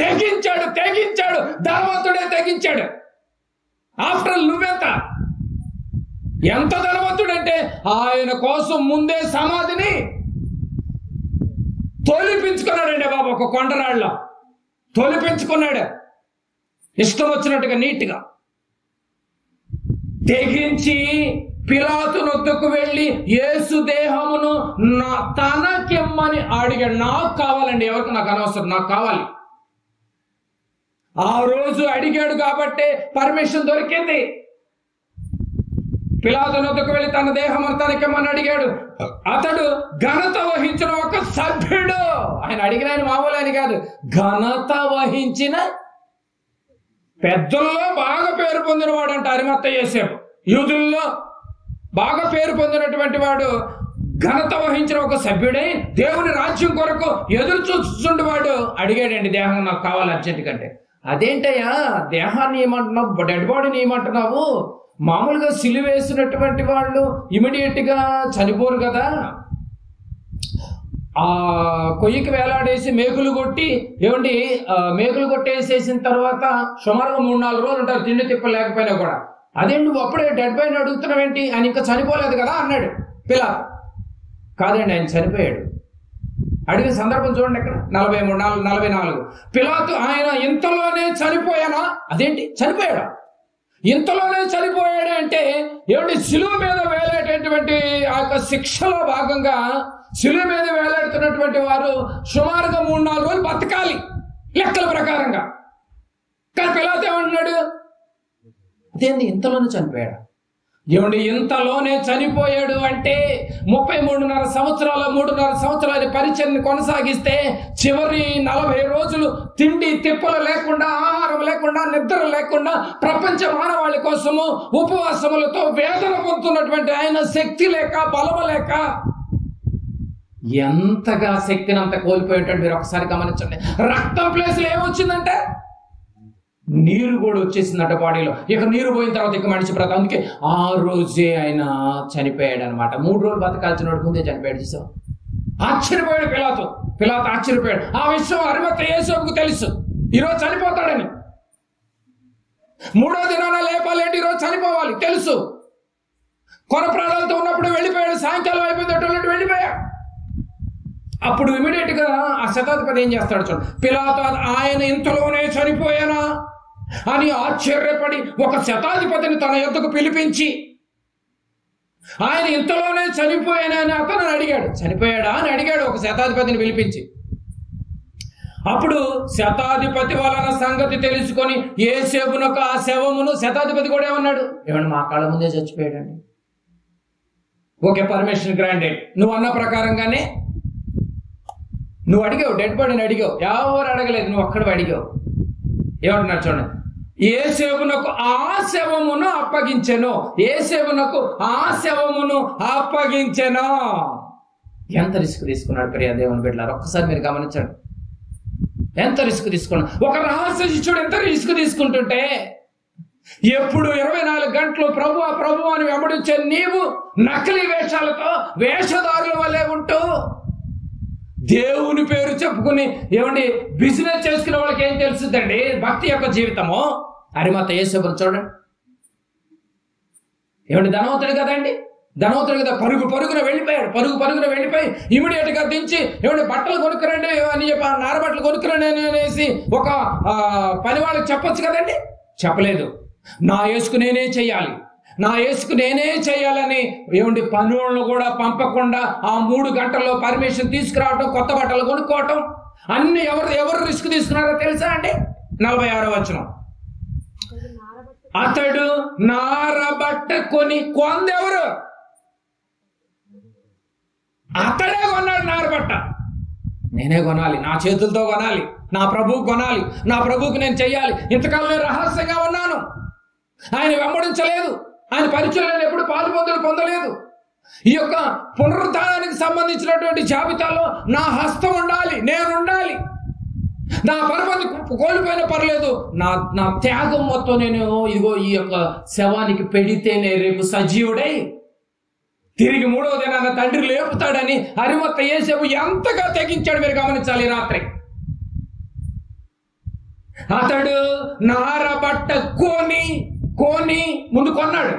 తెగించాడు. ధనవంతుడే తెగించాడు. ఆఫ్టర్ ఎంత ధనవంతుడంటే ఆయన కోసం ముందే సమాధిని తొలిపించుకున్నాడండి బాబు. ఒక కొండరాళ్ళలో తొలిపించుకున్నాడు, ఇష్టం వచ్చినట్టుగా నీట్గా. తెగించి పిలాతు వద్దకు వెళ్ళి యేసు దేహమును తనకిమ్మని అడిగాడు. నాకు కావాలండి, ఎవరికి నాకు అనవసరం, నాకు కావాలి. ఆ రోజు అడిగాడు కాబట్టి పర్మిషన్ దొరికింది. పిలాతు వద్దకు వెళ్ళి తన దేహం తనకిమ్మని అడిగాడు. అతడు ఘనత వహించిన ఒక సభ్యుడు. ఆయన అడిగిన ఆయన మామూలు ఆయన కాదు, ఘనత వహించిన పెద్దల్లో బాగా పేరు పొందిన వాడు అంట అరిమత్తయి యోసేపు. యూదుల్లో బాగా పేరు పొందినటువంటి వాడు, ఘనత వహించిన ఒక సభ్యుడై దేవుని రాజ్యం కొరకు ఎదురు చూస్తుండేవాడు అడిగాడండి, దేహం నాకు కావాలి అర్జెంట్ కంటే. అదేంటయ్యా దేహాన్ని ఏమంటున్నావు, డెడ్ బాడీని ఏమంటున్నావు? మామూలుగా సిలువేసినటువంటి వాళ్ళు ఇమీడియట్ గా చనిపోరు కదా. ఆ కొయ్యికి వేలాడేసి మేకులు కొట్టేసేసిన తర్వాత సుమారుగా 3-4 రోజులు ఉంటారు తిండి తిప్ప లేకపోయినా కూడా. అదే నువ్వు అప్పుడే డెడ్ బాడీని అడుగుతున్నావేంటి? ఆయన ఇంకా చనిపోలేదు కదా అన్నాడు పిలాతు. కాదండి, ఆయన చనిపోయాడు. అడిగిన సందర్భం చూడండి ఎక్కడ 43-44. పిలాతు ఆయన ఇంతలోనే చనిపోయానా? అదేంటి చనిపోయాడా? ఇంతలోనే చనిపోయాడు అంటే ఏమిటి? శిలువ మీద వేలేటటువంటి ఆ యొక్క శిక్షలో భాగంగా శిలువ మీద వేలాడుతున్నటువంటి వారు సుమారుగా 3-4 రోజులు బతకాలి లెక్కల ప్రకారంగా. కానీ పిలాతు ఏమంటున్నాడు? అదేంది ఇంతలోనే చనిపోయాడు? ఏమండి ఇంతలోనే చనిపోయాడు అంటే 33.5 సంవత్సరాల పరిచర్ని కొనసాగిస్తే చివరి 40 రోజులు తిండి తిప్పలు లేకుండా, ఆహారం లేకుండా, నిద్ర లేకుండా ప్రపంచ మానవాళి కోసము ఉపవాసములతో వేదన పొందుతున్నటువంటి ఆయన శక్తి లేక, బలము లేక ఎంతగా శక్తిని అంత కోల్పోయేటట్టు మీరు ఒకసారి గమనించండి. రక్తం ప్లేస్లో ఏమొచ్చిందంటే నీరు కూడా వచ్చేసిందట బాడీలో. ఇక నీరు పోయిన తర్వాత ఇక మనిషి బ్రత. అందుకే ఆ రోజే ఆయన చనిపోయాడు అనమాట. 3 రోజులు బతకాల్సిన వాడు ముందే చనిపోయాడు. చూసావు? ఆశ్చర్యపోయాడు పిలాతు ఆశ్చర్యపోయాడు. ఆ విషయం అరిమత్తయి యోసేపుకు తెలుసు, ఈరోజు చనిపోతాడని. 3వ దినాన లేపాలేంటి, ఈరోజు చనిపోవాలి తెలుసు. కొన ప్రాణాలతో ఉన్నప్పుడు వెళ్ళిపోయాడు. సాయంకాలం అయిపోయింది వెళ్ళిపోయాడు. అప్పుడు ఇమీడియట్ గా ఆ శతాధిపతి ఏం చేస్తాడు చూడండి. పిలాతు ఆయన ఇంతలోనే చనిపోయానా అని ఆశ్చర్యపడి ఒక శతాధిపతిని తన యొద్దకు పిలిపించి, ఆయన ఇంతలోనే చనిపోయానా అని అతను అడిగాడు. చనిపోయాడా అని అడిగాడు ఒక శతాధిపతిని పిలిపించి. అప్పుడు శతాధిపతి వలన సంగతి తెలుసుకొని యేసేపునకు ఆ శవమును, శతాధిపతి కూడా ఏమన్నాడు, ఏమన్నా మా కాళ్ళ ముందే చచ్చిపోయాడండి. Okay, permission granted. నువ్వు అన్న ప్రకారంగానే నువ్వు అడిగావు, డెడ్ బాడీని అడిగావు, ఎవరు అడగలేదు, నువ్వు అక్కడ అడిగావు. ఏమంటున్నాడు చూడండి, యేసేపునకు ఆ శవమును అప్పగించెను, యేసేపునకు ఆ శవమును అప్పగించెను. ఎంత రిస్క్ తీసుకున్నాడు ప్రియ దేవుని బిడ్డలారా, ఒక్కసారి మీరు గమనించండి. ఎంత రిస్క్ తీసుకున్నాడు ఒక రహస్య శిష్యుడు. ఎంత రిస్క్ తీసుకుంటుంటే, ఎప్పుడు 24 గంటలు ప్రభు అని వెంబడించే నీవు నకిలీ వేషాలతో వేషధారుల వల్లే ఉంటూ దేవుని పేరు చెప్పుకుని ఏమండి బిజినెస్ చేసుకునే వాళ్ళకి ఏం తెలుస్తుందండి భక్తి యొక్క జీవితము? అరిమత యేసేపును చూడండి, ఏమండి ధనవంతుడు కదండి, ధనవంతుడు కదా, పరుగున వెళ్ళిపోయాడు. పరుగున వెళ్ళిపోయి ఇమీడియట్ గా దించి ఏమంటే బట్టలు కొనుక్కురండి అని చెప్పి, నార బట్టలు కొనుక్కురండి అనేసి ఒక పని వాళ్ళకి చెప్పొచ్చు కదండి. చెప్పలేదు. నా యేసుకు నేనే చెయ్యాలి, నా యేసుకు నేనే చేయాలని ఏమండి పనులను కూడా పంపకుండా ఆ 3 గంటల్లో పర్మిషన్ తీసుకురావటం, కొత్త బట్టలు కొనుక్కోవటం, అన్ని ఎవరు రిస్క్ తీసుకున్నారో తెలుసా అండి? 46వ వచనం, అతడు నారబట్ట కొందెవరు? అతడే కొన్నాడు నారబట్ట. నేనే కొనాలి, నా చేతులతో కొనాలి, నా ప్రభువు కొనాలి, నా ప్రభువుకి నేను చెయ్యాలి. ఇంతకాలం నేను రహస్యంగా ఉన్నాను, ఆయన వెంబడించలేదు, ఆయన పరిచయం ఎప్పుడు పొందలేదు. ఈ యొక్క పునరుద్ధానానికి సంబంధించినటువంటి జాబితాలో నా హస్తం ఉండాలి, నేను ఉండాలి. నా పరపతి కోల్పోయినా పర్లేదు, నా త్యాగం మొత్తం నేను ఇదిగో ఈ యొక్క శవానికి పెడితేనే రేపు సజీవుడై తిరిగి 3వ దినాన తండ్రి లేపుతాడని అరిమత యేసేపు ఎంతగా తెగించాడు మీరు గమనించాలి. రాత్రి అతడు నారబట్ట కోని ముందు కొన్నాడు,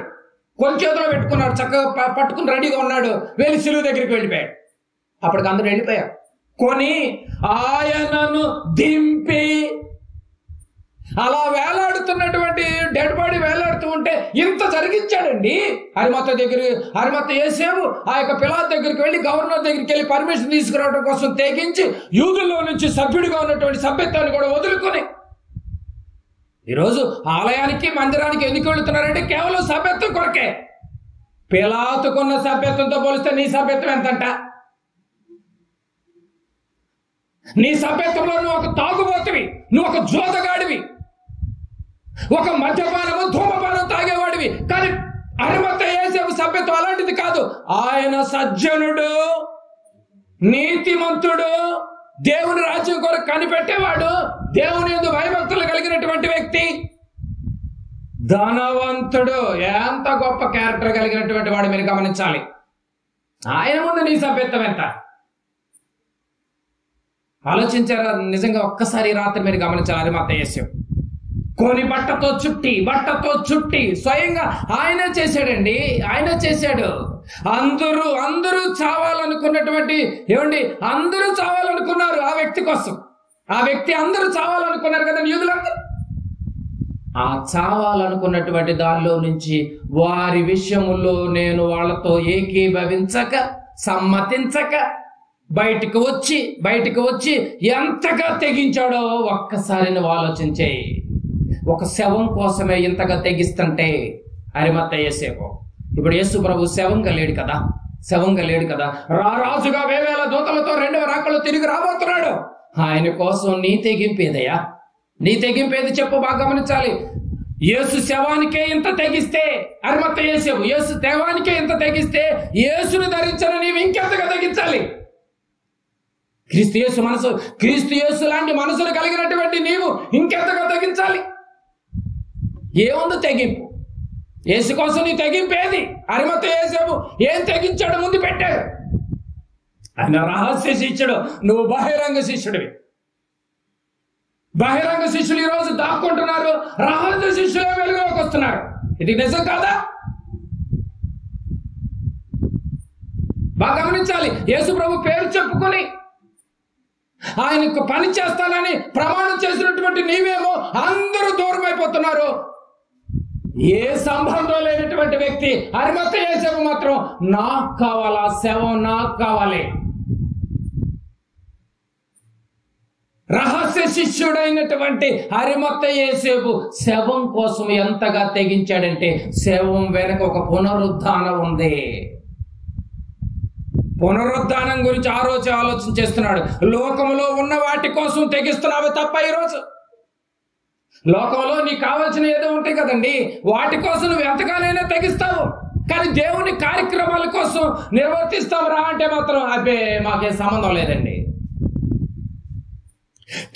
కొని చేతిలో పెట్టుకున్నాడు, చక్కగా పట్టుకుని రెడీగా ఉన్నాడు. వెళ్ళి సిలువ దగ్గరికి వెళ్ళిపోయాడు. అప్పటికి అందరూ వెళ్ళిపోయారు. కొని ఆయనను దింపి అలా వేలాడుతున్నటువంటి డెడ్ బాడీ వేలాడుతూ ఉంటే ఇంత జరిగించాడండి. అరిమత యేసేపు ఆ యొక్క పిలాతు దగ్గరికి వెళ్ళి గవర్నర్ దగ్గరికి వెళ్ళి పర్మిషన్ తీసుకురావడం కోసం తెగించి యూదుల్లో నుంచి సభ్యుడిగా ఉన్నటువంటి సభ్యత్వాన్ని కూడా వదులుకొని ఈరోజు ఆలయానికి మందిరానికి ఎందుకు వెళుతున్నారంటే కేవలం సభ్యత్వం కొరకే. పిలాతుకున్న సభ్యత్వంతో పోలిస్తే నీ సభ్యత్వం ఎంతంట? నీ సభ్యత్వంలో నువ్వు ఒక తాగుబోతువి, నువ్వు ఒక జోదగాడివి, ఒక మద్యపానము ధూమపానం తాగేవాడివి. కానీ అరిమత యేసేపు సభ్యత్వం అలాంటిది కాదు. ఆయన సజ్జనుడు, నీతిమంతుడు, దేవుని రాజ్యం కొరకు కనిపెట్టేవాడు, దేవుని యందు భయభక్తులు కలిగినటువంటి వ్యక్తి, ధనవంతుడు, ఎంత గొప్ప క్యారెక్టర్ కలిగినటువంటి వాడు మీరు గమనించాలి. ఆయన ముందు నీ సభ్యత్వం ఎంత? ఆలోచించారా? నిజంగా ఒక్కసారి రాత్రి మీరు గమనించాలి. అరిమత యేసేపు కొని బట్టతో చుట్టి స్వయంగా ఆయనే చేశాడండి, ఆయన చేశాడు. అందరూ చావాలనుకున్నటువంటి ఏమండి, అందరూ చావాలనుకున్నారు ఆ వ్యక్తి కోసం. ఆ వ్యక్తి అందరూ చావాలనుకున్నారు కదా యూదులందరూ. ఆ చావాలనుకున్నటువంటి దానిలో నుంచి వారి విషయములో నేను వాళ్ళతో ఏకీభవించక సమ్మతించక బయటికి వచ్చి ఎంతగా తెగించాడో ఒక్కసారి నువ్వు ఆలోచించే. ఒక శవం కోసమే ఇంతగా తెగిస్తుంటే అరిమత యేసేపు. ఇప్పుడు యేసు ప్రభు శవంగా లేడు కదా, రాజుగా వేవేల దూతలతో 2వ రాకల్లో తిరిగి రాబోతున్నాడు. ఆయన కోసం నీ తెగింపేదయ్యా, నీ తెగింపేది చెప్పు, బాగా గమనించాలి. యేసు శవానికే ఇంత తెగిస్తే, అరిమత యేసేపు యేసు దేవానికే ఇంత తెగిస్తే, యేసును ధరించిన నీవు ఇంకెంతగా తెగించాలి? క్రీస్తు యేసు లాంటి మనసును కలిగినటువంటి నీవు ఇంకెంతగా తెగించాలి? ఏముంది తెగింపు? యేసు కోసం నీ తెగింపేది? అరిమత యేసేపు ఏం తెగించాడు ముందు పెట్టాడు. ఆయన రహస్య శిష్యుడు, నువ్వు బహిరంగ శిష్యుడివి. బహిరంగ శిష్యులు ఈ రోజు దాక్కుంటున్నారు, రహస్య శిష్యులే వెలుగులోకి వస్తున్నారు. ఇది నిజం కాదా? బాగా గమనించాలి. యేసు ప్రభు పేరు చెప్పుకొని ఆయనకు పని చేస్తానని ప్రమాణం చేసినటువంటి నీవేమో అందరూ దూరం అయిపోతున్నారు. ఏ సంబంధం లేనటువంటి వ్యక్తి అరిమత్తయి యోసేపు మాత్రం నాకు కావాలా, శవం నాకు కావాలి. రహస్య శిష్యుడైనటువంటి అరిమత్తయి యోసేపు శవం కోసం ఎంతగా తెగించాడంటే, శవం వెనక ఒక పునరుద్ధానం ఉంది. పునరుద్ధానం గురించి ఆ రోజు ఆలోచన చేస్తున్నాడు. లోకంలో ఉన్న వాటి కోసం తెగిస్తున్నావే తప్ప ఈరోజు లోకంలో నీకు కావాల్సిన ఏదో ఉంటాయి కదండి, వాటి కోసం నువ్వు ఎంతగానైనా తెగిస్తావు. కానీ దేవుని కార్యక్రమాల కోసం నిర్వర్తిస్తావు రా అంటే మాత్రం అబ్బే మాకేం సంబంధం లేదండి.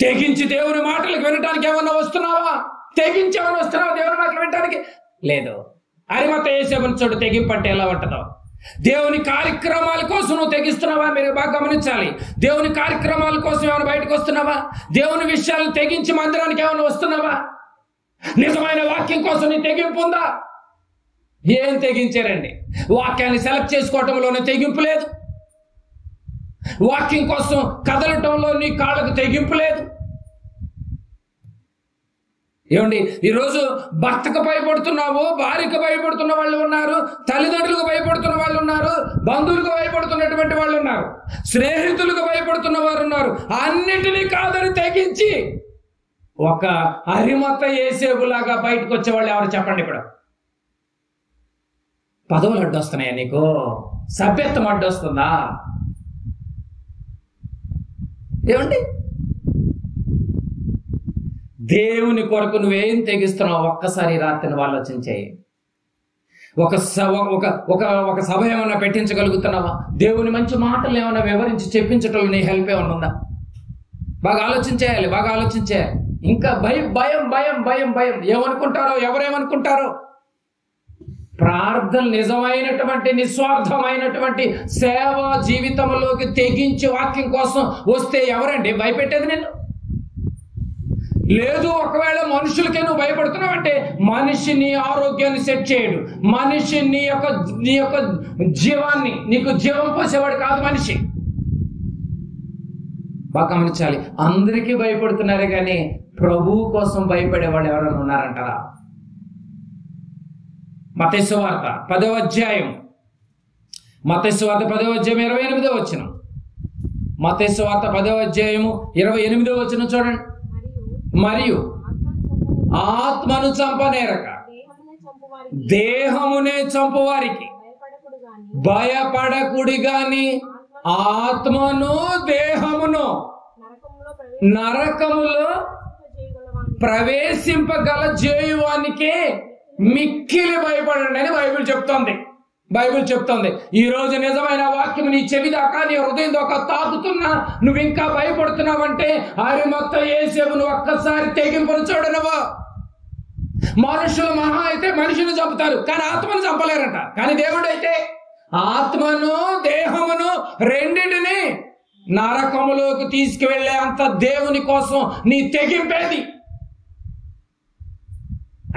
తెగించి దేవుని మాటలకు వినటానికి ఏమన్నా వస్తున్నావా? తెగించి ఏమన్నా వస్తున్నావా దేవుని మాటలు వినటానికి? లేదు. అరిమత్తయి యోసేపుని చూడు, తెగింపు అంటే ఎలా ఉంటుందో. దేవుని కార్యక్రమాల కోసం నువ్వు తెగిస్తున్నావా? మీరు బాగా గమనించాలి. దేవుని కార్యక్రమాల కోసం ఏమైనా బయటకు వస్తున్నావా? దేవుని విషయాలు తెగించి మందిరానికి ఏమైనా వస్తున్నావా? నిజమైన వాక్యం కోసం నీ తెగింపు ఉందా? ఏం తెగించారండి? వాక్యాన్ని సెలెక్ట్ చేసుకోవటంలోనే తెగింపు లేదు. వాక్యం కోసం కదలటంలో నీ కాళ్ళకు తెగింపు లేదు. ఏమండి, ఈరోజు భర్తకు భయపడుతున్నావు, భార్యకు భయపడుతున్న వాళ్ళు ఉన్నారు, తల్లిదండ్రులకు భయపడుతున్న వాళ్ళు ఉన్నారు, బంధువులకు భయపడుతున్నటువంటి వాళ్ళు ఉన్నారు, స్నేహితులకు భయపడుతున్న వారు ఉన్నారు. అన్నిటినీ కాదని తెగించి ఒక అరిమత్తయి యోసేపులాగా బయటకు వచ్చేవాళ్ళు ఎవరు చెప్పండి? ఇప్పుడు పదవులు అడ్డొస్తున్నాయా నీకు? సభ్యత్వం అడ్డొస్తుందా? ఏమండి, దేవుని కొరకు నువ్వేం తెగిస్తున్నావు ఒక్కసారి రాత్రిని ఆలోచించేయి. ఒక సభ ఏమన్నా పెట్టించగలుగుతున్నావా? దేవుని మంచి మాటలు ఏమన్నా వివరించి చెప్పించటంలో నీ హెల్ప్ ఏమన్నా ఉందా? బాగా ఆలోచించేయాలి, బాగా ఆలోచించేయాలి. ఇంకా భయం భయం భయం భయం భయం ఏమనుకుంటారో, ఎవరేమనుకుంటారో. ప్రార్థన నిజమైనటువంటి నిస్వార్థమైనటువంటి సేవా జీవితంలోకి తెగించి వాక్యం కోసం వస్తే ఎవరండి భయపెట్టేది నిన్ను? లేదు. ఒకవేళ మనుషులకే నువ్వు భయపడుతున్నావు అంటే మనిషి నీ ఆరోగ్యాన్ని సెట్ చేయడు. మనిషి నీ యొక్క జీవాన్ని, నీకు జీవం పోసేవాడు కాదు మనిషి. బాగా గమనించాలి. అందరికీ భయపడుతున్నారే కానీ ప్రభువు కోసం భయపడేవాళ్ళు ఎవరైనా ఉన్నారంటారా? మత్తయి సువార్త 10వ అధ్యాయం, మత్తయి సువార్త 10వ అధ్యాయం 28వ వచనం. మత్తయి సువార్త 10వ అధ్యాయము 28వ వచనం చూడండి. మరియు ఆత్మను చంపనేరక దేహమునే చంపువారికి భయపడకుడి గాని ఆత్మను దేహమును నరకములో ప్రవేశింపగల జేయువానికే మిక్కిలి భయపడండి అని బైబిల్ చెప్తోంది. బైబిల్ చెప్తోంది. ఈ రోజు నిజమైన వాక్యం నీ చెవి దాకా, నీ హృదయం దాకా తాకుతున్నా నువ్వు ఇంకా భయపడుతున్నావంటే అరిమత్తయి యోసేపును ఒక్కసారి తెగింపును చూడనువు. మనుషులు మహా అయితే మనిషిని చంపుతారు కానీ ఆత్మను చంపలేరంట. కానీ దేవుడు అయితే ఆత్మను దేహమును రెండింటిని నరకములోకి తీసుకువెళ్లే అంత దేవుని కోసం నీ తెగింపేది.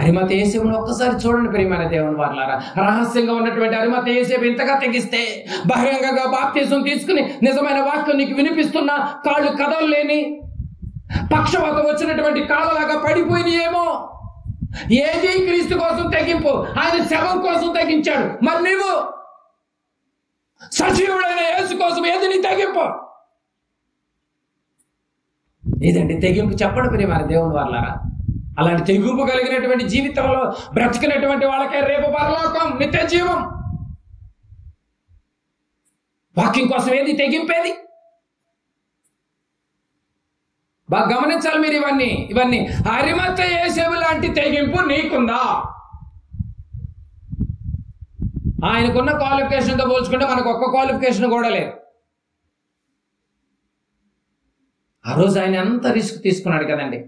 అరిమత్తయి యోసేపును ఒక్కసారి చూడండి ప్రియమైన దేవుని వారలారా. రహస్యంగా ఉన్నటువంటి అరిమత్తయి యోసేపు ఇంతగా తెగిస్తే బహిరంగంగా బాప్తిసం తీసుకుని నిజమైన వాక్యం నీకు వినిపిస్తున్నా కాళ్ళు కదలలేని పక్షవాతం వచ్చినటువంటి కాళ్ళలాగా పడిపోయినాయేమో. ఏది క్రీస్తు కోసం తెగింపు? ఆయన శవం కోసం తెగించాడు. మరి నీవు సజీవుడైన యేసు కోసం ఏది నీ తెగింపు? ఇదండి తెగింపు. చెప్పండి ప్రియమైన దేవుని వారలారా. అలాంటి తెగింపు కలిగినటువంటి జీవితంలో బ్రతికినటువంటి వాళ్ళకే రేపు పరలోకం, నిత్య జీవం. వాక్యం కోసం ఏది తెగింపేది? బాగా గమనించాలి మీరు. ఇవన్నీ అరిమత్తయి యోసేపు లాంటి తెగింపు నీకుందా? ఆయనకున్న క్వాలిఫికేషన్తో పోల్చుకుంటే మనకు ఒక్క క్వాలిఫికేషన్ కూడా లేదు. ఆ రోజు ఆయన ఎంత రిస్క్ తీసుకున్నాడు కదండి.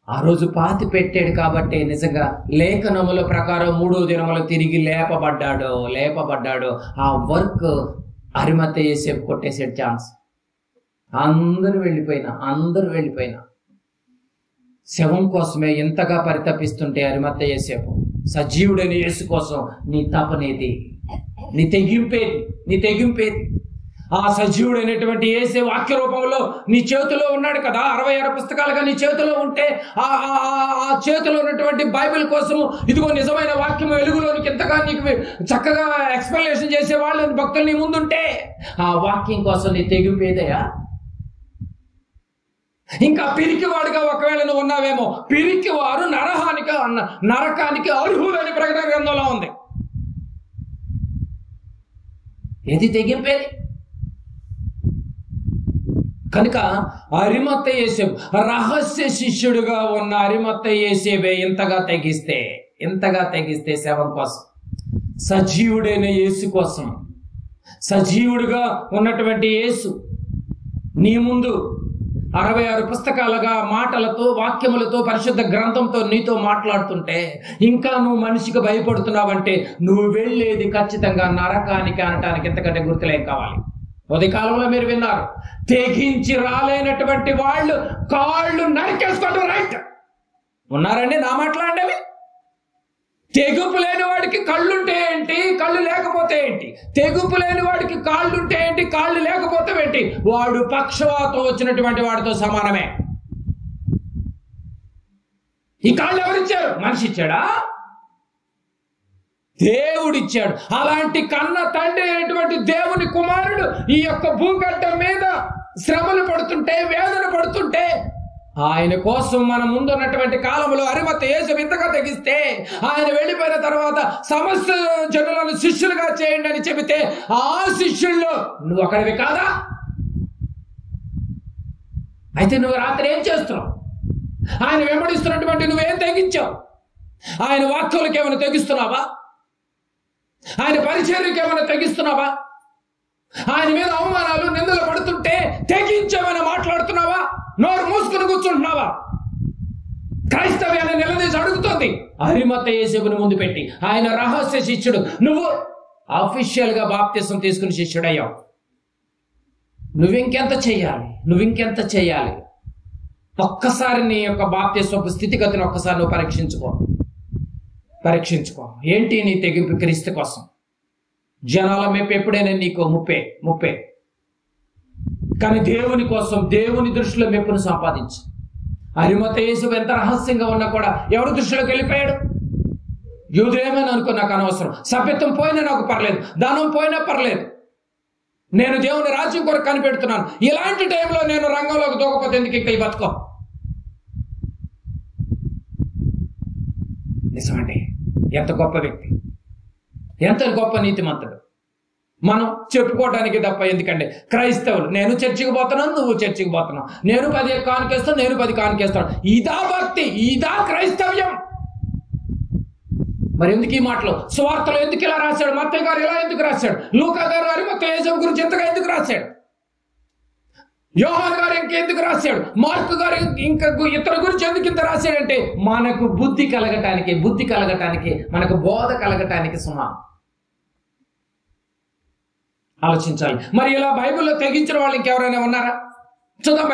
ఆ రోజు పాతి పెట్టాడు కాబట్టి నిజంగా లేఖనముల ప్రకారం 3వ దినములో తిరిగి లేపబడ్డాడు. ఆ వర్క్ అరిమత్తయి యోసేపు కొట్టేసాడు ఛాన్స్. అందరూ వెళ్ళిపోయినా శవం కోసమే ఎంతగా పరితపిస్తుంటే అరిమత్తయి యోసేపు సజీవుడైన యేసు కోసం నీ తపనేది, నీ తెగింపేది. ఆ సజీవుడైనటువంటి యేసే వాక్య రూపంలో నీ చేతిలో ఉన్నాడు కదా. 66 పుస్తకాలుగా నీ చేతిలో ఉంటే ఆ చేతిలో ఉన్నటువంటి బైబిల్ కోసము ఇదిగో నిజమైన వాక్యం వెలుగులోనికి ఎంతగా నీకు చక్కగా ఎక్స్ప్లెనేషన్ చేసే వాళ్ళు భక్తులు నీ ముందుంటే ఆ వాక్యం కోసం నీ తెగిపోయేదయా? ఇంకా పిరికివాడుగా ఒకవేళ నువ్వు ఉన్నావేమో, పిరికివారు నరకానికి అర్హులని ప్రకటన గ్రంథంలో ఉంది. ఏది తెగింపేది? కనుక అరిమత్తయి యోసేపు, రహస్య శిష్యుడుగా ఉన్న అరిమత్తయి యోసేపే ఇంతగా తెగిస్తే శవం కోసం, సజీవుడైన యేసు కోసం, సజీవుడుగా ఉన్నటువంటి యేసు నీ ముందు 66 పుస్తకాలుగా మాటలతో, వాక్యములతో, పరిశుద్ధ గ్రంథంతో నీతో మాట్లాడుతుంటే ఇంకా నువ్వు మనిషికి భయపడుతున్నావంటే నువ్వు వెళ్ళేది ఖచ్చితంగా నరకానికి అనటానికి ఎంతకంటే గుర్తులేం కావాలి? ఉదయకాలంలో మీరు విన్నారు, తెగించి రాలేనటువంటి వాళ్ళు కాళ్ళు నరికేసుకోవడం రైట్. ఉన్నారండి నా మాట్లాడేవి? తెగుపు లేని వాడికి కళ్ళుంటే ఏంటి, కళ్ళు లేకపోతే ఏంటి? తెగుపు లేని వాడికి కాళ్ళుంటే ఏంటి, కాళ్ళు లేకపోతే ఏంటి? వాడు పక్షవాతం వచ్చినటువంటి వాడితో సమానమే. ఈ కాళ్ళు ఎవరిచ్చారు? మనిషి ఇచ్చాడా? దేవుడిచ్చాడు. అలాంటి కన్న తండ్రి అయినటువంటి దేవుని కుమారుడు ఈ యొక్క భూగడ్డం మీద శ్రమలు పడుతుంటే, వేదన పడుతుంటే, ఆయన కోసం మన ముందున్నటువంటి కాలంలో అరిమత్తయి యేసేపు ఇంతగా తెగిస్తే, ఆయన వెళ్ళిపోయిన తర్వాత సమస్త జనులను శిష్యులుగా చేయండి అని చెబితే ఆ శిష్యుల్లో నువ్వు ఒకడివి కాదా? అయితే నువ్వు రాత్రి ఏం చేస్తున్నావు? ఆయన వెంబడిస్తున్నటువంటి నువ్వేం తెగించావు? ఆయన వాక్యాలకు ఏమైనా తెగిస్తున్నావా? ఆయన పరిచర్యకి ఏమైనా తెగిస్తున్నావా? ఆయన మీద అవమానాలు, నిందలు పడుతుంటే తెగించామని మాట్లాడుతున్నావా? నోరు మూసుకుని కూర్చుంటున్నావా? క్రైస్తవ్యాన్ని నిలదీసి అడుగుతోంది. అరిమత్తయి యేసేపుని ముందు పెట్టి ఆయన రహస్య శిష్యుడు, నువ్వు అఫీషియల్ గా బాప్తిసం తీసుకుని శిష్యుడయ్యావు. నువ్వింకెంత చేయాలి? ఒక్కసారి నీ యొక్క బాప్తిస్వపు స్థితిగతిని ఒక్కసారి నువ్వు పరీక్షించుకో. ఏంటి నీ తెగింపు? క్రీస్తు కోసం. జనాల మెప్పు ఎప్పుడైనా నీకు ముప్పే. కానీ దేవుని కోసం, దేవుని దృష్టిలో మెప్పును సంపాదించు. అరిమత్తయి యేసేపు ఎంత రహస్యంగా ఉన్నా కూడా ఎవరి దృష్టిలోకి వెళ్ళిపోయాడు? యూదులేమని అనుకో, నాకు అనవసరం. సభ్యత్వం పోయినా నాకు పర్లేదు, దానం పోయినా పర్లేదు, నేను దేవుని రాజ్యం కొరకు కనిపెడుతున్నాను. ఇలాంటి టైంలో నేను రంగంలోకి దూకపోతే ఎందుకు ఇంకా ఈ బతుకో? నిజమండి, ఎంత గొప్ప వ్యక్తి, ఎంత గొప్ప నీతిమంతుడు. మనం చెప్పుకోవడానికి తప్ప. ఎందుకంటే క్రైస్తవులు, నేను చర్చికి పోతున్నాను, నువ్వు చర్చికి పోతున్నావు, నేను 10 కానుకేస్తాను, నేను 10 కానుకేస్తాను. ఇదా భక్తి? ఇదా క్రైస్తవ్యం? మరి ఎందుకు ఈ మాటలు? సువార్తలో ఎందుకు ఇలా రాశాడు? మత్తయి గారు ఇలా ఎందుకు రాశాడు? లూకా గారు అరిమత్తయి యేసేపు గురించి ఎంతగా ఎందుకు రాశాడు? యోహాను గారు ఇంకెందుకు రాశాడు? మార్కు గారు ఇంకా ఇతర గురించి ఎందుకు ఇంత రాశాడంటే మనకు బుద్ధి కలగటానికి, మనకు బోధ కలగటానికి సుమా. ఆలోచించాలి. మరి ఇలా బైబిల్లో తెగించిన వాళ్ళు ఇంకెవరైనా ఉన్నారా? చూద్దాం.